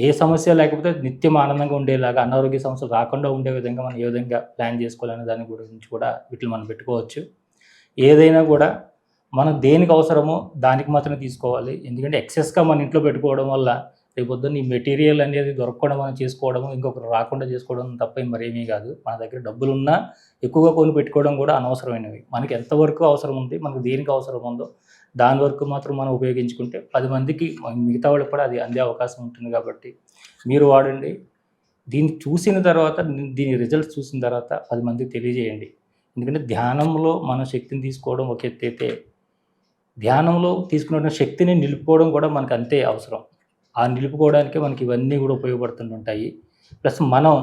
ఏ సమస్య లేకపోతే నిత్యం ఆనందంగా ఉండేలాగా, అనారోగ్య సమస్యలు రాకుండా ఉండే విధంగా మనం ఏ విధంగా ప్లాన్ చేసుకోవాలనే దాని గురించి కూడా వీటిని మనం పెట్టుకోవచ్చు. ఏదైనా కూడా మనం దేనికి అవసరమో దానికి మాత్రమే తీసుకోవాలి. ఎందుకంటే ఎక్సెస్గా మన ఇంట్లో పెట్టుకోవడం వల్ల రేపొద్దున ఈ మెటీరియల్ అనేది దొరకకుండా మనం చేసుకోవడం, ఇంకొకరు రాకుండా చేసుకోవడం తప్ప మరేమీ కాదు. మన దగ్గర డబ్బులున్నా ఎక్కువగా కొని పెట్టుకోవడం కూడా అనవసరమైనవి. మనకి ఎంతవరకు అవసరం ఉంది, మనకు దేనికి అవసరం ఉందో దాని వరకు మాత్రం మనం ఉపయోగించుకుంటే 10 మందికి, మిగతా వాళ్ళకి కూడా అది అందే అవకాశం ఉంటుంది. కాబట్టి మీరు వాడండి. దీన్ని చూసిన తర్వాత, దీని రిజల్ట్స్ చూసిన తర్వాత 10 మందికి తెలియజేయండి. ఎందుకంటే ధ్యానంలో మన శక్తిని తీసుకోవడం ఒక ఎత్తు అయితే, ధ్యానంలో తీసుకున్న శక్తిని నిలుపుకోవడం కూడా మనకు అంతే అవసరం. ఆ నిలుపుకోవడానికే మనకి ఇవన్నీ కూడా ఉపయోగపడుతుంటాయి. ప్లస్ మనం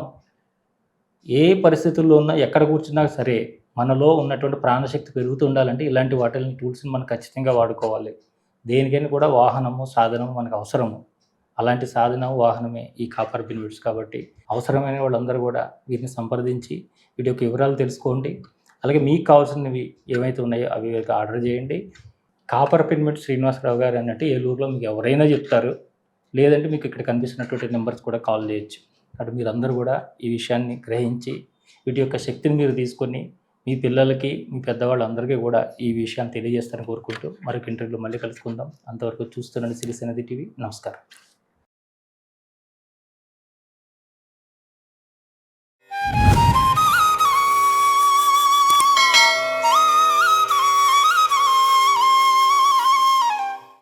ఏ పరిస్థితుల్లో ఉన్నా, ఎక్కడ కూర్చున్నా సరే మనలో ఉన్నటువంటి ప్రాణశక్తి పెరుగుతూ ఉండాలంటే ఇలాంటి వాటిని, టూల్స్ని మనం ఖచ్చితంగా వాడుకోవాలి. దేనికైనా కూడా వాహనము, సాధనము మనకు అవసరము. అలాంటి సాధన, వాహనమే ఈ కాపర్ పిరమిడ్స్. కాబట్టి అవసరమైన వాళ్ళందరూ కూడా వీటిని సంప్రదించి వీటి యొక్క వివరాలు తెలుసుకోండి. అలాగే మీకు కావాల్సినవి ఏవైతే ఉన్నాయో అవి ఆర్డర్ చేయండి. కాపర్ పిరమిడ్ శ్రీనివాసరావు గారు అన్నట్టు ఏలూరులో మీకు ఎవరైనా చెప్తారు. లేదంటే మీకు ఇక్కడ కనిపిస్తున్నటువంటి నెంబర్స్ కూడా కాల్ చేయొచ్చు. కాబట్టి మీరందరూ కూడా ఈ విషయాన్ని గ్రహించి వీటి యొక్క శక్తిని మీరు తీసుకొని మీ పిల్లలకి, మీ పెద్దవాళ్ళందరికీ కూడా ఈ విషయాన్ని తెలియజేస్తారని కోరుకుంటూ మరొక ఇంటర్వ్యూలో మళ్ళీ కలుసుకుందాం. అంతవరకు చూస్తున్నాను సిరిసేనది టీవీ. నమస్కారం.